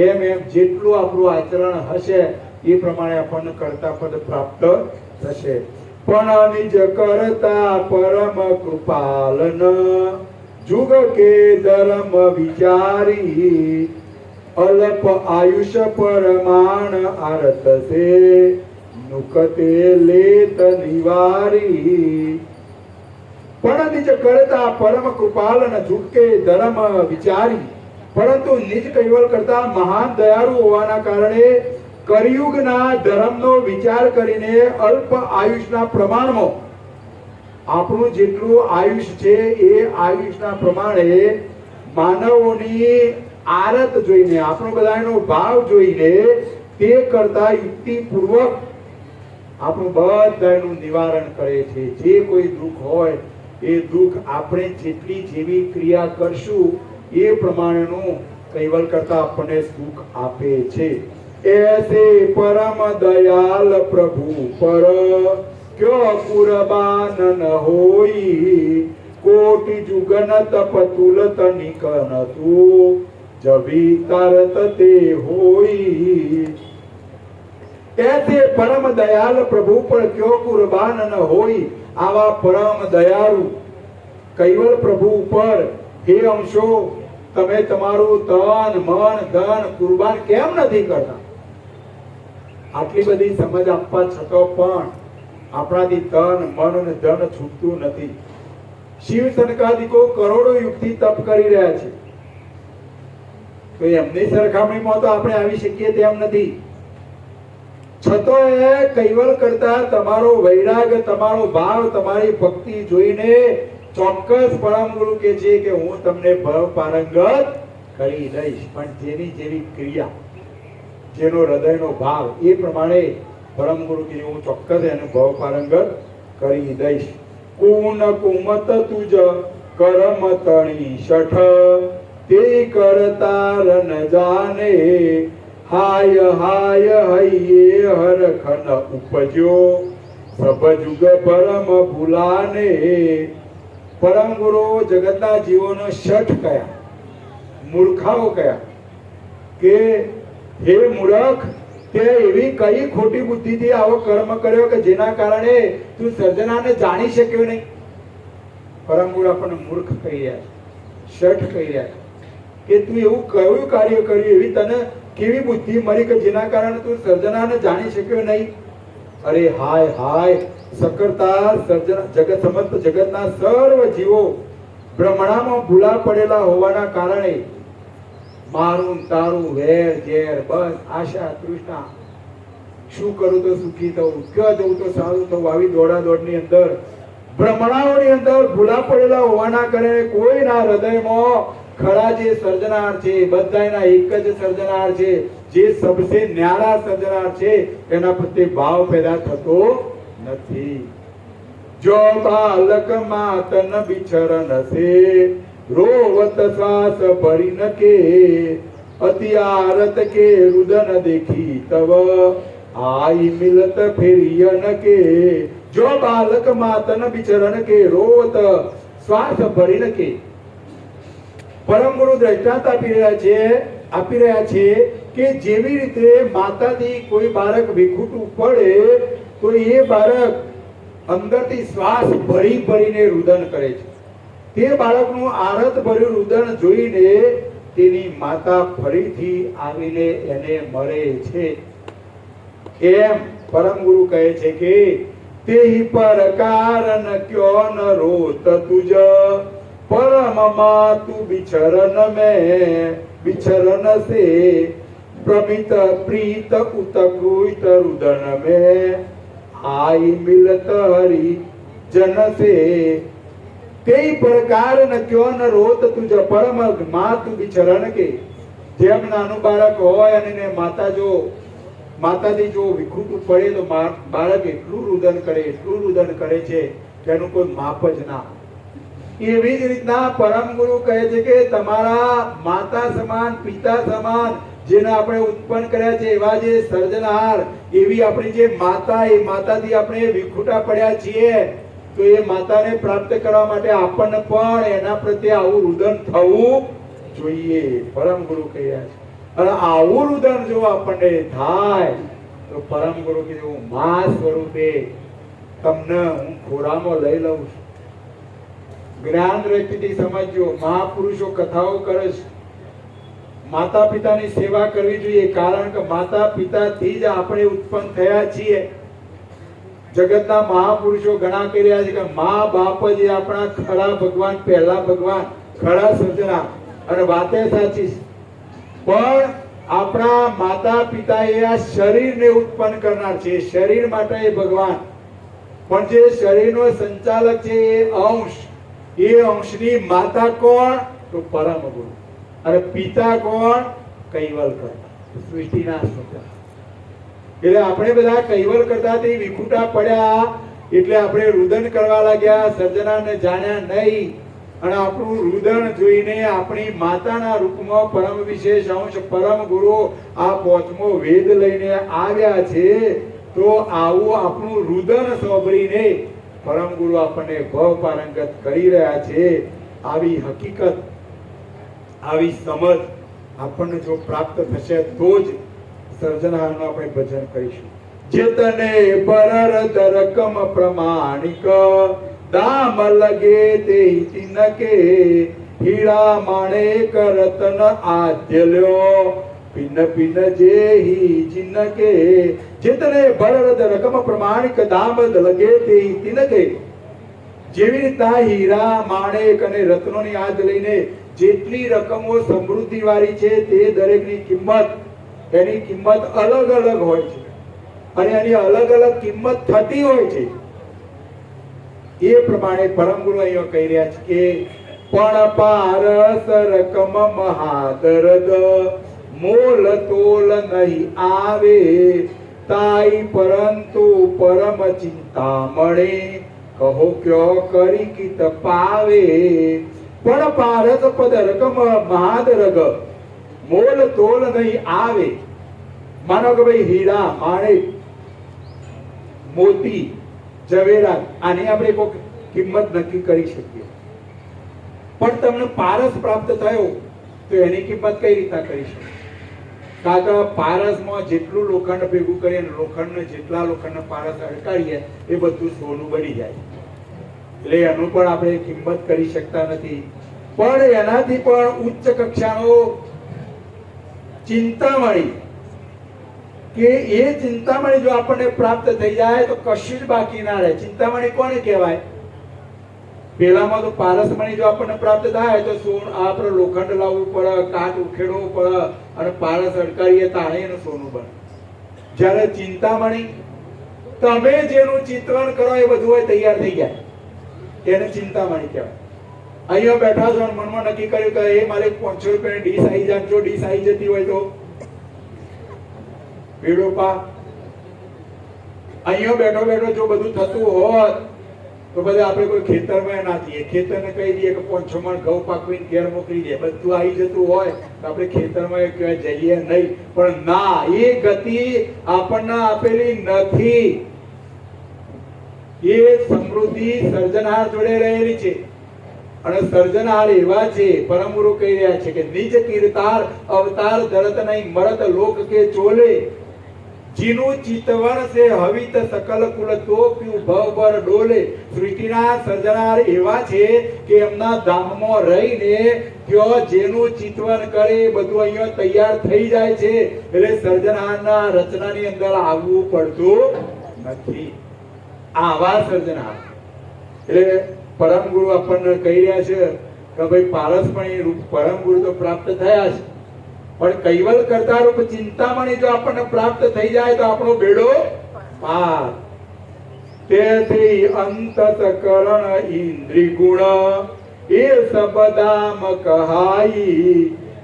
એમ એમ જેટલું આપણું આચરણ હશે એ પ્રમાણે આપણને કર્તા પદ પ્રાપ્ત થશે. પણ નિજ કરતા પરમ કૃપાલન જુગ કે ધર્મ વિચારી અલ્પ આયુષ પરમાણ આરત સે નુકતે લેત નિવારી. પણ નિજ કરતા પરમ કૃપાલન જુગ કે ધર્મ વિચારી, પરંતુ નિજ કૈવલ કરતા મહાન દયાળુ હોવાના કારણે કળિયુગના ધર્મનો વિચાર કરીને અલ્પ આયુષના પ્રમાણમાં આપણું જેટલું આયુષ છે એ આયુષના પ્રમાણે માનવોની આરત જોઈને, આપણો બધાનો ભાવ જોઈને તે કરતા યુક્તિપૂર્વક આપણું બધાનું નિવારણ કરે છે. જે કોઈ દુઃખ હોય એ દુઃખ આપણે જેટલી જેવી ક્રિયા કરશું એ પ્રમાણેનું કૈવલ કરતા આપણને સુખ આપે છે. ऐसे परम दयाल प्रभु पर क्यों कुर्बान न होई कोटि जुगन तप तुलत निकन तू जभी तरत ते होई. ऐसे परम दयाल प्रभु पर क्यों कुर्बान न होई. आवा परम दयालु કૈવલ પ્રભુ ઉપર હે અંશો તમે તમારું તન મન ધન કુરબાન કેમ નથી કરતા? આટલી બધી સમજ આપવા છતાં પણ આપણાથી તન મન અને ધન છૂટતું નથી. શિવ સનકાદિકો કરોડો યુગથી તપ કરી રહ્યા છે તો એમની સરખામણીમાં તો આપણે આવી શકીએ તેમ નથી. છતાં એ કૈવલ કરતા તમારો વૈરાગ, તમારો ભાવ, તમારી ભક્તિ જોઈને ચોક્કસ પરમ ગુરુ કે છે કે હું તમને ભવ પારંગત કરી દઈશ. પણ જેની જેવી ક્રિયા, જેનો હૃદયનો ભાવ એ પ્રમાણે પરમ ગુરુ કે હું ચોક્કસ એને ભવ પારંગત કરી દઈશ. કુન કુમત તુજ કરમ તણી શઠ તે કરતા રન જાને હાય હાય હૈયે હરખન ઉપજ્યો સબ જુગ પરમ ભૂલાને. પરમ ગુરુ જગતના જીવોનો શઠ કયા, મૂર્ખાઓ કયા કે હે મૂર્ખ, તે એવી કઈ ખોટી બુદ્ધિથી આવો કર્મ કર્યો કે જેના કારણે તું સર્જનાને જાણી શક્યો નહીં. પરમ ગુરુ આપણને મૂર્ખ કહી રહ્યા છે, શઠ કહી રહ્યા છે કે તું એવું કયું કાર્ય કર્યું, એવી તને કેવી બુદ્ધિ મળી કે જેના કારણે તું સર્જનાને જાણી શક્યો નહીં. અરે હાય હાય, સકરતા સર્જન જગત સમસ્ત જગતના સર્વ જીવો ભ્રમણામાં ભૂલા પડેલા હોવાના કારણે મારું તારું વેર ઝેર બસ આશા તૃષ્ણા, શું કરું તો સુખી થવું, ક્યાં જવું તો સારું થવું, આવી દોડા દોડની અંદર ભ્રમણાઓની અંદર ભૂલા પડેલા હોવાના કારણે કોઈના હૃદયમાં ખરા જે સર્જનાર છે, બધાના એક જ સર્જનાર છે, જે સબસે ન્યારા સર્જનાર છે, એના પ્રત્યે ભાવ પેદા થતો નથી. જો બાલક માતન બિછરન સે રોવત શ્વાસ ભરી ન કે અતિ આરત કે રુદન દેખી તવ આઈ મિલત ફેરિયન કે. જો બાલક માતન બિચરણ કે રોત શ્વાસ ભરી ન કે. પરમ ગુરુ દ્રષ્ટાંત આપી રહ્યા છે કે જેવી રીતે માતાથી કોઈ બાળક વિખૂટું પડે તો એ બાળક અંદરથી શ્વાસ ભરી ભરીને રુદન કરે છે. તે બાળકનું આરત ભર્યું રુદન જોઈને તેની માતા ફરીથી આવીને એને મળે છે. એમ પરમ ગુરુ કહે છે કે તેહી પર કારણ ક્યો ન રોત તુજ પરમ માતુ બિછરન મેં બિછરન સે પ્રમિત પ્રીત ઉતકૃત રુદન મેં આઈ મિલત હરી જન સે. તે પ્રકાર ન ક્યો ન રોત તુજ પરમ માતુ બિછરન કે. જેમ નાનું બાળક હોય અને માતાથી જો વિખૂટું પડે તો બાળક એટલું રુદન કરે છે કે એનું કોઈ માપ જ ના. એવી જ રીતના પરમ ગુરુ કહે છે કે તમારા માતા સમાન પિતા સમાન જેને આપણે ઉત્પન્ન કર્યા છે એવા જે સર્જનહાર, એવી આપણી જે માતા, એ માતાથી આપણે વિખૂટા પડ્યા છીએ, તો એ માતાને પ્રાપ્ત કરવા માટે આપણને પણ એના પ્રત્યે આવું રુદન થવું જોઈએ. પરમ ગુરુ કહી રહ્યા છે. અને આવું રુદન જો આપણને થાય તો પરમ ગુરુ કીધું મા સ્વરૂપે તમને હું ખોરામાં લઈ લઉં છું. જ્ઞાન દ્રષ્ટિથી સમજજો. મહાપુરુષો કથાઓ કરે છે. માતા પિતાની સેવા કરવી જોઈએ, કારણ કે માતા પિતાથી જ આપણે ઉત્પન્ન થયા છીએ. જગતના મહાપુરુષો ઘણા કહી રહ્યા છે કે મા બાપ જ આપણા ખરા ભગવાન, પહેલા ભગવાન, ખરા સર્જના. અને વાતે સાચી છે, પણ આપણા માતા પિતા એ આ શરીરને ઉત્પન્ન કરનાર છે. શરીર માટે એ ભગવાન, પણ જે શરીરનો સંચાલક છે એ અંશ. એ અંશની માતા કોણ? તો પરમ ગુરુ. અને પિતા કોણ? કૈવલ કરતા, સૃષ્ટિના સ્વતંત્ર. એટલે આપણે બધા કૈવલ કરતાથી વિખૂટા પડ્યા એટલે આપણે રુદન કરવા લાગ્યા, સર્જનાને જાણ્યા નહીં. અને આપણું રુદન જોઈને આપણી માતાના રૂપમાં પરમ વિશેષ અંશ પરમ ગુરુ આ 5મો વેદ લઈને આવ્યા છે. તો આવું આપણું રુદન સાંભળીને પરમ ગુરુ આપણને ભવ પારંગત કરી રહ્યા છે. આવી હકીકત, આવી સમજ આપણને જો પ્રાપ્ત થશે તો જ સર્જનહારનું આપણે ભજન કરીશું. જેતને પરર દરકમ પ્રમાણિક દામ લગે તે તિનકે હીરા માણેક રતન આદ્યલ્યો પિન પિન જેહી જિનકે. જેતને પરર દરકમ પ્રમાણિક દામ લગે તે તિનકે. જેવી રીતના હીરા માણેક અને રત્નોની આદ લઈને જેટલી રકમો સમૃદ્ધિ વાળી છે તે દરેકની કિંમત, એની કિંમત અલગ અલગ હોય છે અને એની અલગ અલગ કિંમત થતી હોય છે. એ પ્રમાણે પરમ ગુરુ અહીંયા કહી રહ્યા છે કે પણ પારસ રકમ મહાદરદ મોલ તોલ નહીં આવે તાઈ પરંતુ પરમ ચિંતા મળે કહો ક્યો કરી કિત પાવે. પણ પારસ પદ રકમ મહાદરગ મોલ તોલ નહીં આવે. માનો કે ભાઈ હીરા, માણેક, મોતી, ઝવેરાત, આની આપણે કોઈ કિંમત નક્કી કરી શકીએ. પણ તમને પારસ પ્રાપ્ત થયો તો એની કિંમત કઈ રીતના કરી શકીએ? કારણ કે પારસમાં જેટલું લોખંડ ભેગું કરીએ, લોખંડને જેટલા લોખંડને પારસ અડકાડીએ એ બધું સોનું બની જાય. એટલે એનું પણ આપણે કિંમત કરી શકતા નથી. પણ એનાથી પણ ઉચ્ચ કક્ષાનો ચિંતામણી, કે એ ચિંતામણી જો આપણને પ્રાપ્ત થઈ જાય તો કશું જ બાકી ના રહે. ચિંતામણી કોને કહેવાય? પેલામાં તો પારસમણી જો આપણને પ્રાપ્ત થાય તો આપણે લોખંડ લાવવું પડે, કાટ ઉખેડવો પડે અને પારસ અડકારીએ તાણે એનું સોનું બને. જ્યારે ચિંતામણી તમે જેનું ચિત્રણ કરો એ બધું હોય તૈયાર થઈ જાય. એને ચિંતામણી કહેવાય. અહીંયા બેઠા છો અને મનમાં નક્કી કર્યું કે એ મારે 500 રૂપિયાની ડીશ આવી જાય, જો ડીશ આવી જતી હોય તો ભેડો પા. અહીંયા બેઠો બેઠો જો બધું થતું હોત તો બધા આપણે કોઈ ખેતરમાં ના જઈએ, ખેતરને કહી દઈએ કે 500 મણ ઘઉં પાકવીને ઘેર મોકલી દે, બધું આવી જતું હોય તો આપણે ખેતરમાં ક્યાંય જઈએ નહીં. પણ ના, એ ગતિ આપણને આપેલી નથી. એ સમૃદ્ધિ સર્જનહાર જોડે રહેલી છે. અને સર્જનહાર એવા છે, પરમ ગુરુ કહી રહ્યા છે કે નિજ કીર્તાર અવતાર ધરત નહીં મરત લોક કે ચોલે, જીનું ચિતવન સે હવિત સકલ કુલ તો ક્યુ ભવ પર ડોલે. સૃષ્ટિના સર્જનહાર એવા છે કે એમના ધામમાં રહીને ત્યાં જેનું ચિતવન કરે બધું અહીંયા તૈયાર થઈ જાય છે. એટલે સર્જનહારના રચનાની અંદર આવવું પડતું નથી. આવા સર્જનહાર એટલે પરમ ગુરુ આપણને કહી રહ્યા છે કે ભાઈ પારસપણી રૂપ પરમ ગુરુ તો પ્રાપ્ત થયા છે, પણ કૈવલ કરતા રૂપ ચિંતામણી જો આપણને પ્રાપ્ત થઈ જાય તો આપણો બેડો પાર. તેથી અંતઃકરણ ઇન્દ્રિય ગુણ એ સબદામ કહાઈ,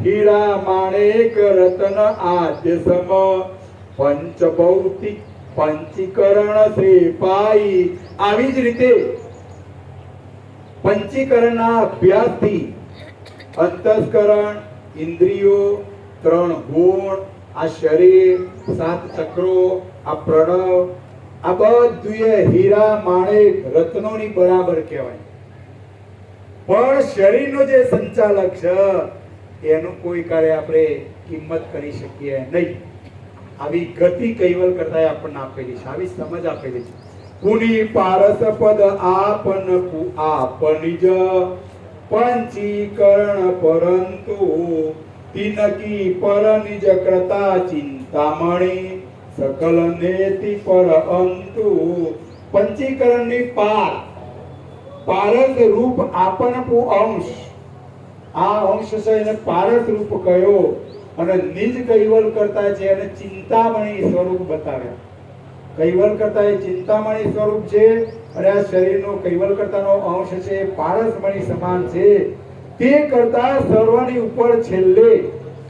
હીરા માણેક રતન આદ્ય સમ, પંચ ભૌતિક પંચીકરણ સે પાઈ. આવી જ રીતે પંચીકરણના અભ્યાસથી અંતઃકરણ, ઇન્દ્રિયો, 3 ગુણ, આ શરીર, 7 ચક્રો, આ પ્રણવ, આ બધું હીરા માણેક રત્નોની બરાબર કહેવાય. પણ શરીરનો જે સંચાલક છે એનું કોઈ કાર્ય આપણે કિંમત કરી શકીએ નહીં. આવી ગતિ કૈવલ કરતા આપણને આપેલી છે, આવી સમજ આપેલી છે. પુની પારસ પદ આપન આપનિજ પંચીકરણ પરંતુ તિનકી પર નિજ કરતા ચિંતામણી સકલ નેતિ પર અંતુ. પંચીકરણની પાર, પારસ રૂપ આપન અંશ, આ અંશ છે એને પારસ રૂપ કયો. અને નિજ કૈવલ કરતા છે એને ચિંતામણી સ્વરૂપ બતાવ્યા. કૈવલ કરતા એ ચિંતામણી સ્વરૂપ છે અને આ શરીરનો કૈવલ કરતાનો અંશ છે પારસમણી સમાન છે. તે કરતા સર્વની ઉપર છેલ્લે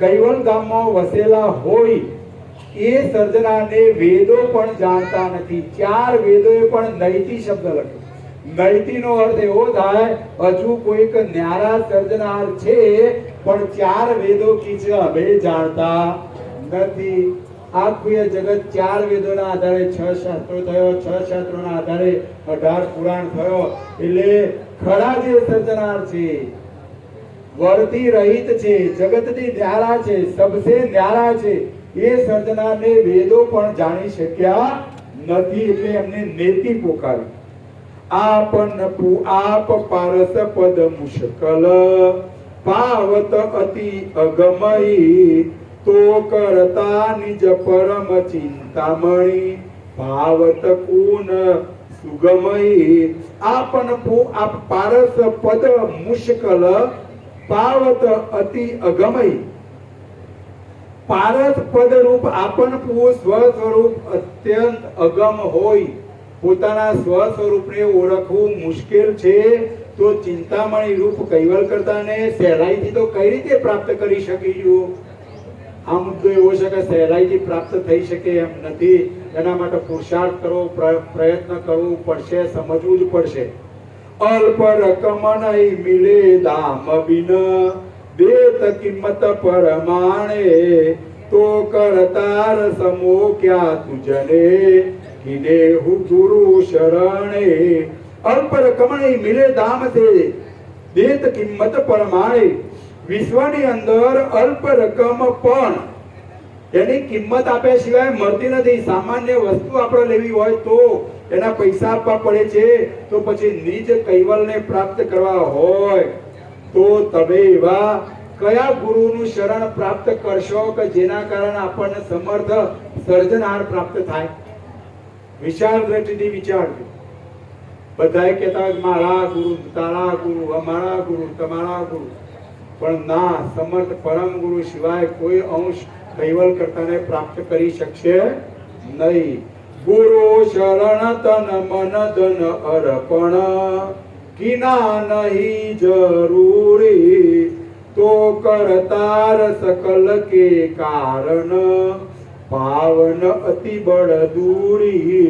કૈવલ ધામમાં વસેલા હોય એ સર્જનાને વેદો પણ જાણતા નથી. 4 વેદોએ પણ નૈતિ શબ્દ લખ્યો. નૈતિનો અર્થ એવો થાય હજુ કોઈક ન્યારા સર્જનાર છે પણ 4 વેદો કીધે અમે જાણતા નથી. આખું જગત 4 વેદોના આધારે 6 શાસ્ત્રો થયો, 6 શાસ્ત્રોના આધારે 18 પુરાણ થયો. એટલે ખરા જે સર્જનાર છે વર્તી રહિત છે, જગતથી ન્યારા છે, સબસે ન્યારા છે, એ સર્જનારને વેદો પણ જાણી શક્યા નથી. એટલે એમને નેતિ પોકારી. આપન આપ પારસ પદ મુશ્કલ પાવત અતિ અગમઈ, તો કરતા નિજ પરમ ચિંતામણી ભાવત કુન સુગમઈ. આપન આપ પારસ પદ મુશ્કલ પાવત અતિ અગમઈ. પારસ પદ રૂપ આપન સ્વ સ્વરૂપ અત્યંત અગમ હોય, પોતાના સ્વ સ્વરૂપને ઓળખવું મુશ્કેલ છે, તો ચિંતામણી રૂપ કૈવલ કરતાને સહેલાઈથી તો કઈ રીતે પ્રાપ્ત કરી શકીશું? આ મુદ્દો એવો છે કે સહેલાઈથી પ્રાપ્ત થઈ શકે એમ નથી. એના માટે પુરુષાર્થ કરવો, પ્રયત્ન કરવું પડશે, સમજવું જ પડશે. અલ્પ રકમ નહીં મિલે દામ બિન, દેત કિંમત પરમાણે, તો કરતાર સમો ક્યાં તુજને, કિનેહુ ગુરુ શરણે. અલ્પ રકમ નહીં મિલે દામ સે, દેત કિંમત પરમાણે. વિશ્વની અંદર અલ્પ રકમ પણ એની કિંમત આપ્યા સિવાય મળતી નથી. સામાન્ય વસ્તુ આપણે લેવી હોય તો એના પૈસા આપવા પડે છે. તો પછી નિજ કૈવલને પ્રાપ્ત કરવા હોય તો તમે એવા કયા ગુરુનું શરણ પ્રાપ્ત કરશો કે જેના કારણે આપણને સમર્થ સર્જનહાર પ્રાપ્ત થાય? વિચાર દ્રષ્ટિથી વિચારજો. બધાએ કહેતા હોય મારા ગુરુ, તારા ગુરુ, અમારા ગુરુ, તમારા ગુરુ, પણ ના, સમર્થ પરમ ગુરુ સિવાય કોઈ અંશ કૈવલ કરતાને પ્રાપ્ત કરી શકશે નહીં. ગુરુ શરણ તન મન ધન અર્પણ, કિના નહીં જરૂરી તો કરતાર સકલ કે કારણ પાવન અતિ બળ દૂરી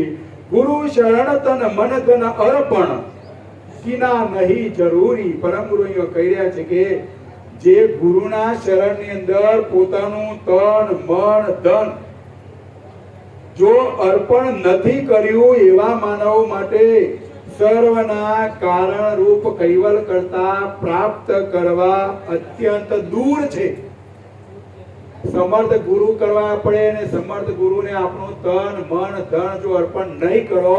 ગુરુ શરણ તન મન ધન અર્પણ કિના નહીં જરૂરી પરમ ગુરુ અહીંયા કહી રહ્યા છે કે જે ગુરુના શરણની અંદર પોતાનું તન મન ધન જો અર્પણ નથી કર્યું એવા માનવો માટે સર્વના કારણ રૂપ કૈવલ કરતા પ્રાપ્ત કરવા અત્યંત દૂર છે. સમર્થ ગુરુ કરવા પડે અને સમર્થ ગુરુને આપણું તન મન ધન જો અર્પણ નહીં કરો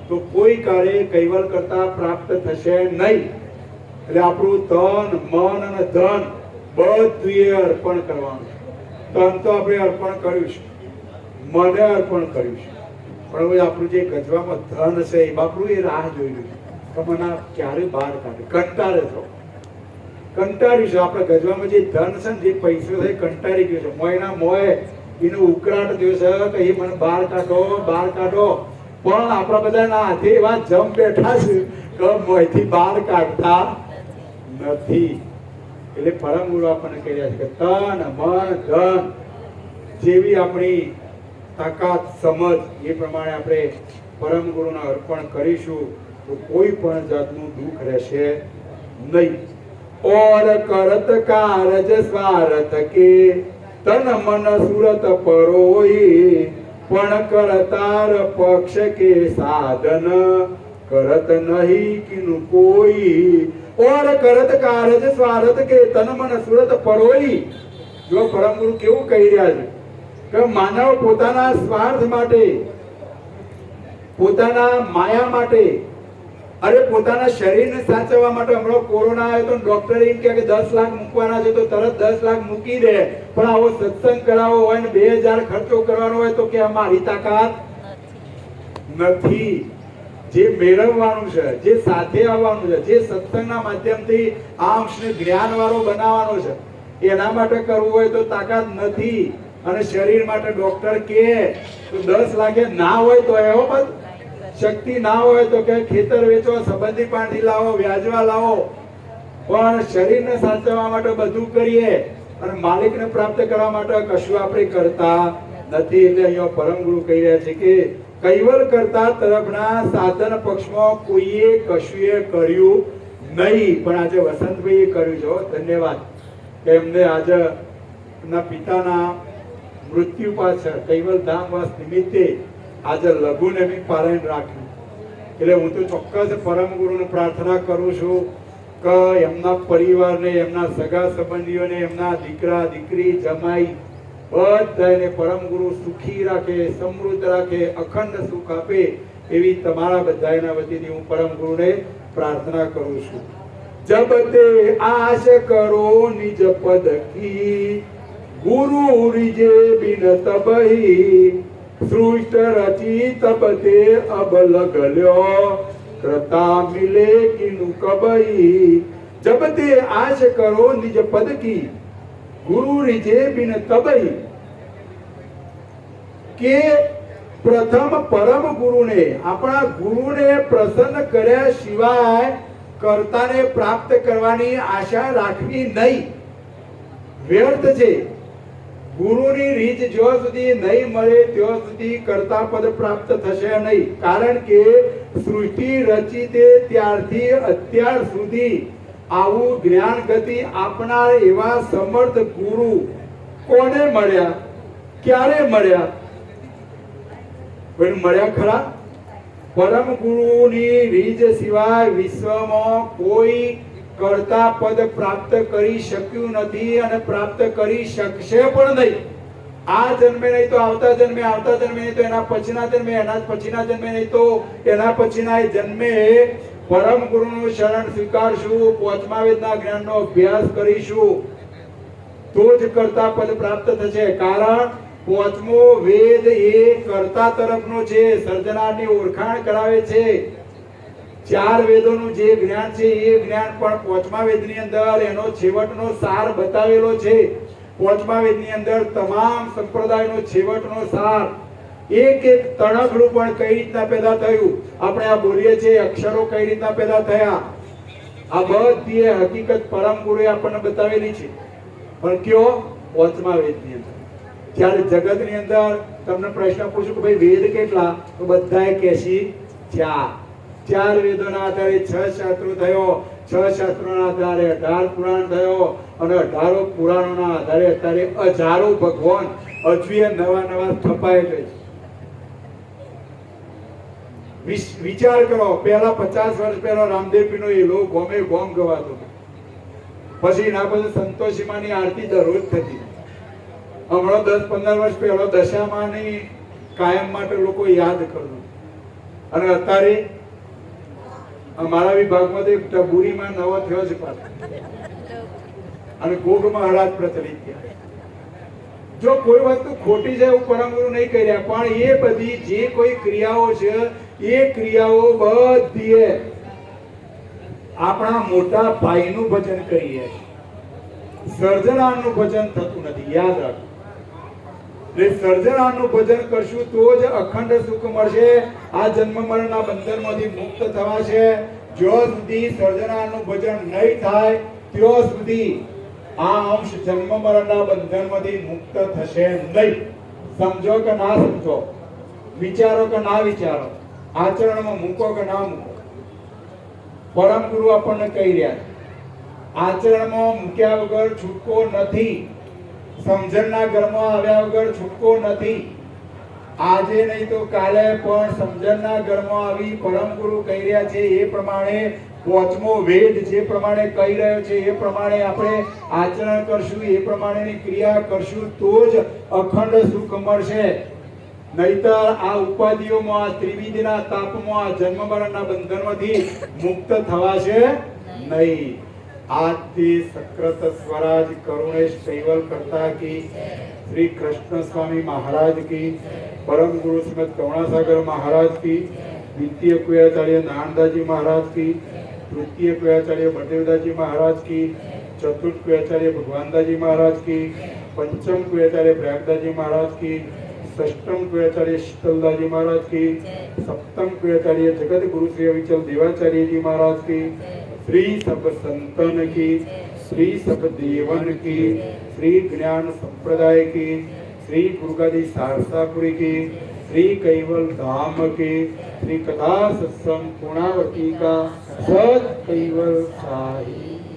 તો કોઈ કાર્ય કૈવલ કરતા પ્રાપ્ત થશે નહીં. એટલે આપણું તન મન અને ધન બધું અર્પણ કરવાનું. તન તો આપણે અર્પણ કર્યું છે, મને અર્પણ કર્યું છે, પણ હવે આપણું જે ગજવામાં ધન છે એ બાપરું એ રાહ જોઈ રહ્યું છે કે મને ક્યારે બહાર કાઢે. કંટાળે છો, કંટાળ્યું છે. આપણે ગજવામાં જે ધન છે ને જે પૈસો છે કંટાળી ગયો છે. મોયના મોય એનો ઉકળાટ થયો છે કે એ મને બહાર કાઢો બહાર કાઢો. પણ આપણા બધાના હાથે એવા જમ બેઠા છે કે મોયથી બહાર કાઢતા નથી. એટલે પરમ ગુરુ આપણને કહી રહ્યા છે કે તન મન ધન જેવી આપણી તાકાત સમજ એ પ્રમાણે આપણે પરમ ગુરુને અર્પણ કરીશું તો કોઈ પણ જાતનું દુઃખ રહેશે નહીં. ઓર કરત કારજ સ્વાર્થ કે તન મન સુરત પરોઈ પણ કરતાર પક્ષ કે સાધન કરત નહીં કિનું કોઈ. ઓર કરત કારજ સ્વાર્થ કે તન મન સુરત પરોઈ. જો પરમ ગુરુ કેવું કહી રહ્યા છે કે માનવ પોતાના સ્વાર્થ માટે, પોતાના માયા માટે, અરે પોતાના શરીરને સાચવવા માટે, હમણાં કોરોના આવ્યો તો ડોક્ટર એમ કહે કે 10 લાખ મૂકવાના છે તો તરત 10 લાખ મૂકી દે. પણ આવો સત્સંગ કરાવવો હોય ને 2000 ખર્ચો કરવાનો હોય તો કે અમારી તાકાત નથી. જે મેળવવાનું છે, જે સાથે આવવાનું છે, જે સત્સંગના માધ્યમથી આ અંશને જ્ઞાન વાળો બનાવવાનો છે, એના માટે કરવું હોય તો તાકાત નથી. અને શરીર માટે ડોક્ટર કે તો 10 લાખે ના હોય તો એવો બસ શક્તિ ના હોય તો કે ખેતર વેચો, સંબંધી પાણી લાવો, વ્યાજવા લાવો. પણ શરીરને સાચવવા માટે બધું કરીએ અને માલિકને પ્રાપ્ત કરવા માટે કશું આપણે કરતા નથી. એટલે અહીંયા પરમ ગુરુ કહી રહ્યા છે કે કૈવલ કરતા તરફના સાધન પક્ષમાં કોઈએ કશું કર્યું નહીં, પણ આજે વસંતભાઈએ કર્યું છે. ધન્યવાદ કે એમને આજે એમના પિતાના મૃત્યુ પાછળ કૈવલ ધામવાસ નિમિત્તે આજે લઘુને બી પારાયણ રાખ્યું. એટલે હું તો ચોક્કસ પરમ ગુરુને પ્રાર્થના કરું છું કે એમના પરિવારને, એમના સગા સંબંધીઓને, એમના દીકરા દીકરી જમાઈ બધાને પરમ ગુરુ સુખી રાખે, સમૃદ્ધ રાખે, અખંડ સુખ આપે એવી તમારા બધાના વતીથી હું પરમ ગુરુને પ્રાર્થના કરું છું. જબ તે આશ કરો નિજ પદ કી ગુરુ રીજે બિન તબહી સૃષ્ટ રચી તબ તે અબ લગલ્યો कृता मिले किनु कबई जब ते आश करो निज पद की गुरु रिजे बिन तबई के प्रथम परम गुरु ने अपना गुरु ने प्रसन्न કર્યા સિવાય કર્તાને પ્રાપ્ત કરવાની આશા રાખવી નહીં, વ્યર્થ છે. ગુરુની રીત જ્યાં સુધી નહીં મળે ત્યાં સુધી કર્તા પદ પ્રાપ્ત થશે નહીં. કારણ કે સૃષ્ટિ રચી તે ત્યારથી અત્યાર સુધી આવું જ્ઞાન ગતિ આપનાર એવા સમર્થ ગુરુ કોને મળ્યા, ક્યારે મળ્યા? કોઈ મળ્યા ખરા? પરમ ગુરુની રીત સિવાય વિશ્વમાં કોઈ કર્તા પદ પ્રાપ્ત કરી શક્યું નથી અને પ્રાપ્ત કરી શકશે પણ નહીં. આ જન્મે નહીં તો આવતા જન્મે, આવતા જન્મે નહીં તો એના પછીના જન્મે, એના પછીના જન્મે નહીં તો એના પછીના જન્મે પરમ ગુરુનું શરણ સ્વીકારશું, પાંચમા વેદના જ્ઞાનનો અભ્યાસ કરીશું તો જ કર્તા પદ પ્રાપ્ત થશે. કારણ પાંચમો વેદ એ કર્તા તરફનો છે, સર્જનારની ઓળખાણ કરાવે છે. ચાર વેદોનું જે જ્ઞાન છે એ જ્ઞાન પણ પાંચમા વેદની અંદર એનો છેવટનો સાર બતાવેલો છે. પાંચમા વેદની અંદર તમામ સંપ્રદાયનો છેવટનો સાર, એક એક તણખડું પણ કઈ રીતના પેદા થયું, આપણે આ બોલીએ છીએ અક્ષરો કઈ રીતના પેદા થયા, આ બધી હકીકત પરમ ગુરુએ આપણને બતાવેલી છે. પણ કયો? 5મા વેદની અંદર. જ્યારે જગતની અંદર તમને પ્રશ્ન પૂછું કે ભાઈ વેદ કેટલા, તો બધાએ કહેશી 4. 4 વેદોના આધારે 6 શાસ્ત્રો થયો. 6 શાસ્ત્રોના આધારે 18 પુરાણ થયો અને 18 પુરાણોના આધારે અત્યારે હજારો ભગવાન હજુ નવા સ્થપાય છે. વિચાર કરો, પહેલા 50 વર્ષ પહેલા રામદેવપીનો એલો ગોમે ગોમ ગવાતો, પછી ના પછી સંતોષીમાની આરતી દરરોજ થતી. હમણાં 10-15 વર્ષ પહેલા દશામાની કાયમ માટે લોકો યાદ કરતું. અને અત્યારે અમારા વિભાગમાં તો એક ટબુરીમાં નવો થયો છે પાછો, અને ગોગ મહારાજ પ્રચલિત થયા. જો કોઈ વસ્તુ ખોટી છે એવું પરમ ગુરુ નહીં કહી રહ્યા, પણ એ બધી જે કોઈ ક્રિયાઓ છે એ ક્રિયાઓ બધી આપણા મોટા ભાઈનું ભજન કરીએ, સર્જનારનું ભજન થતું નથી. યાદ રાખો, એટલે સર્જનારનું ભજન કરશું તો જ અખંડ સુખ મળશે. આ જન્મ મરણના બંધનમાંથી મુક્ત થવાશે. જો સુધી સર્જનારનું ભજન નહીં થાય ત્યાં સુધી આ અંશ જન્મ મરણના બંધનમાંથી મુક્ત થશે નહીં. સમજો કે ના સમજો, વિચારો કે ના વિચારો, આચરણમાં મૂકો કે ના મૂકો, પરમ ગુરુ આપણને કહી રહ્યા છે આચરણમાં મૂક્યા વગર છૂટકો નથી. સમજણના ઘરમાં આવ્યા વગર છૂટકો નથી. આજે નહીં તો કાલે પણ સમજણના ઘરમાં આવી પરમ ગુરુ કહી રહ્યા છે એ પ્રમાણે 5મો વેદ જે પ્રમાણે કહી રહ્યો છે એ પ્રમાણે આપણે આચરણ કરશું, એ પ્રમાણેની ક્રિયા કરશું તો જ અખંડ સુખ મળશે. નહીતર આ ઉપાધિઓમાં, આ ત્રિવિધના તાપમાં, આ જન્મ મરણના બંધનમાંથી મુક્ત થવાશે નહીં. આથી સક્રત સ્વરાજ કરુણેશ કૈવલ કરતા કી, શ્રી કૃષ્ણ સ્વામી મહારાજ કી, પરમ ગુરુ શ્રીમદ કરુણાસાગર મહારાજ કી, દ્વિતીય કુયાચાર્ય નાનદાજી મહારાજ કી, તૃતીય કુયાચાર્ય બળદેવદાસજી મહારાજ કી, ચતુર્થ કુયાચાર્ય ભગવાનદાસજી મહારાજ કી, પંચમ કુયાચાર્ય પ્રયાગદાસજી મહારાજ કી, षष्टम कुयाचार्य शीतलदास जी महाराज की, सप्तम कुयाचार्य जगत गुरु श्री अविचल देवाचार्य जी महाराज की, श्री सब संतन की, श्री सब देवन की, श्री ज्ञान संप्रदाय की, श्री गुरुगादी सारसापुरी की, श्री कैवल धाम की, श्री कथा सत्संग पूर्णावती का सत कैवल साई।